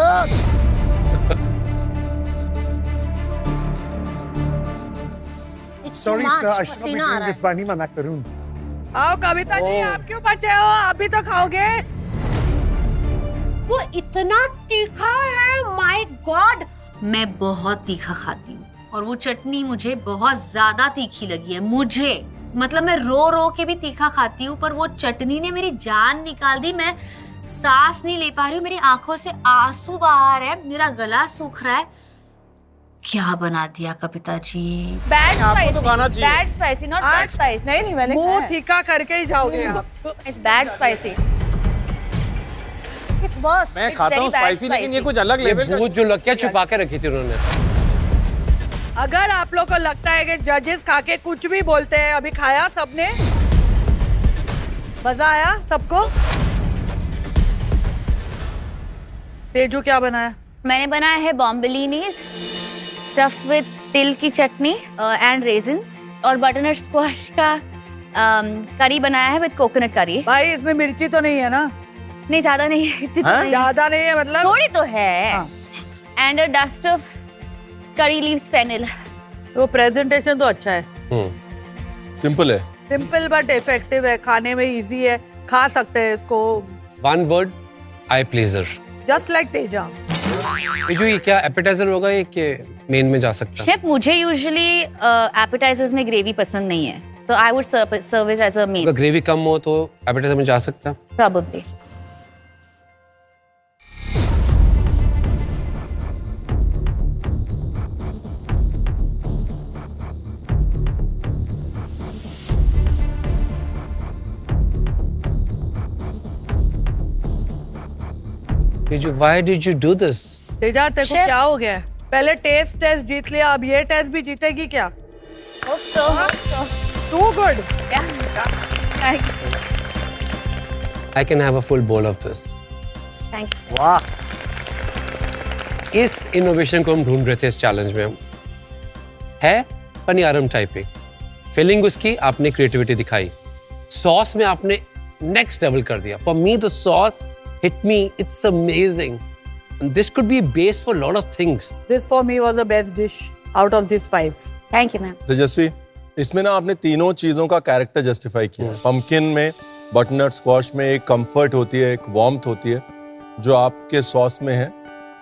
It's too Sorry, much, sir. I should not be पसीना आ doing रहा this, है। but I need my macaroon. आओ कविता जी, आप क्यों बचे हो? आप भी तो खाओगे। वो इतना तीखा है, माय गॉड। मैं बहुत तीखा खाती हूँ, और वो चटनी मुझे बहुत ज्यादा तीखी लगी है। मुझे मतलब मैं रो रो के भी तीखा खाती हूँ, पर वो चटनी ने मेरी जान निकाल दी। मैं सांस नहीं ले पा रही हूँ, मेरी आंखों से आंसू बाहर है, मेरा गला सूख रहा है। क्या बना दिया कविता जी? बैड आपको तो खाना स्पाइसी, चाहिए। Bad spicy, not bad spicy. नहीं मैंने मुंह तीखा करके ही जाओगे आप। It's bad spicy. It's worse. मैं खाता हूँ स्पाइसी, लेकिन ये कुछ अलग लेवल का। भूत जो लग क्या छुपा के रखी थी उन्होंने। अगर आप लोग को लगता है कि जजेस खा के कुछ भी बोलते हैं, अभी खाया सबने, मजा आया सबको? तेजू क्या बनाया? मैंने बनाया है बॉम्बलिनीज स्टफ विद तिल की चटनी एंड रेजिन्स, और बटरनट स्क्वाश का करी बनाया है विद कोकोनट करी। भाई इसमें मिर्ची तो नहीं है ना? नहीं, ज्यादा नहीं है। ज्यादा नहीं है मतलब? थोड़ी तो है। And a dust of curry leaves fennel. तो प्रेजेंटेशन तो अच्छा है, सिंपल है, सिंपल बट इफेक्टिव है, खाने में इजी है, खा सकते हैं इसको। वन वर्ड, आई प्लीजर। Just like Teja. ये क्या एपेटाइजर होगा ये कि मेन में जा सकता है? शेफ, मुझे यूजुअली एपेटाइजर्स में ग्रेवी पसंद नहीं है, so I would serve it as a main. अगर ग्रेवी कम हो तो एपेटाइजर में जा सकता है? Probably. Why did you do this? तेजा तेरे को शेफ। क्या हो गया है? पहले टेस्ट जीत लिया, अब ये टेस्ट भी जीतेगी क्या? Hope so. Too good. Thank you. I can have a full bowl of this. Thank you. वाह, इस इनोवेशन को हम ढूंढ रहे थे इस चैलेंज में। है पनियारम टाइपिंग, फिलिंग उसकी आपने क्रिएटिविटी दिखाई, सॉस में आपने नेक्स्ट लेवल कर दिया। For me the sauce hit me, it's amazing. This could be base for lot of things. This for me was the best dish out of these 5. Thank you, ma'am. तेजस्वी, इसमें ना आपने तीनों चीजों का character justify किया। Pumpkin में, butternut squash में एक कंफर्ट होती है, एक वार्मथ होती है जो आपके सॉस में है।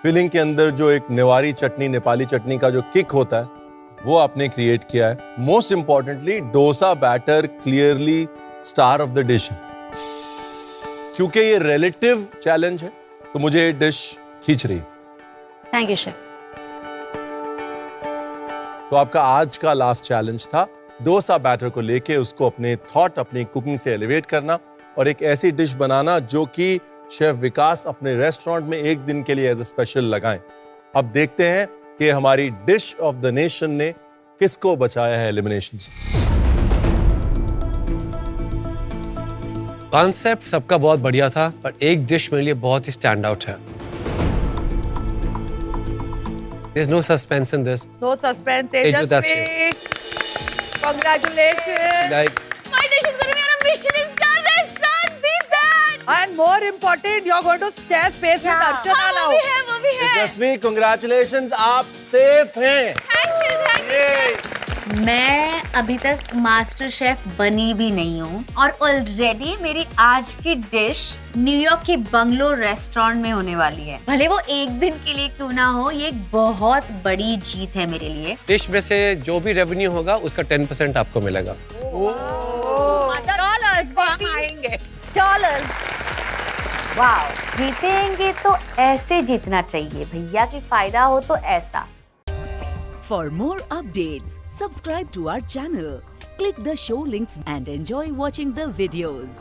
फिलिंग के अंदर जो एक नेवारी चटनी, नेपाली चटनी का जो किक होता है वो आपने क्रिएट किया है। Most importantly dosa batter clearly star of the dish है। क्योंकि ये रिलेटिव चैलेंज है तो मुझे ये डिश खींच रही है। Thank you, chef. तो आपका आज का लास्ट चैलेंज था डोसा बैटर को लेके उसको अपने थॉट, अपनी कुकिंग से एलिवेट करना और एक ऐसी डिश बनाना जो कि शेफ विकास अपने रेस्टोरेंट में एक दिन के लिए एज ए स्पेशल लगाएं। अब देखते हैं कि हमारी डिश ऑफ द नेशन ने किसको बचाया है एलिमिनेशन से। कॉन्सेप्ट सबका बहुत बढ़िया था, पर एक डिश मेरे लिए बहुत ही स्टैंड आउट है। There's no suspense in this. No suspense. Teju, that's Tejasvi. Congratulations. Like, My dish is going to be on a Michelin star restaurant. Beat that. And more important, you're going to share space with Archana now. वो भी है. तेजस्वी, congratulations, आप safe हैं। Thank you. मैं अभी तक master chef बनी भी नहीं हूँ और ऑलरेडी मेरी आज की डिश न्यूयॉर्क के बंगलो रेस्टोरेंट में होने वाली है। भले वो एक दिन के लिए क्यों ना हो, ये एक बहुत बड़ी जीत है मेरे लिए। डिश में से जो भी रेवेन्यू होगा उसका 10% आपको मिलेगा। डॉलर्स आएंगे, डॉलर्स। वाह, जीतेंगे तो ऐसे जीतना चाहिए भैया, कि फायदा हो तो ऐसा। For more updates, subscribe to our channel, click the show links and enjoy watching the videos.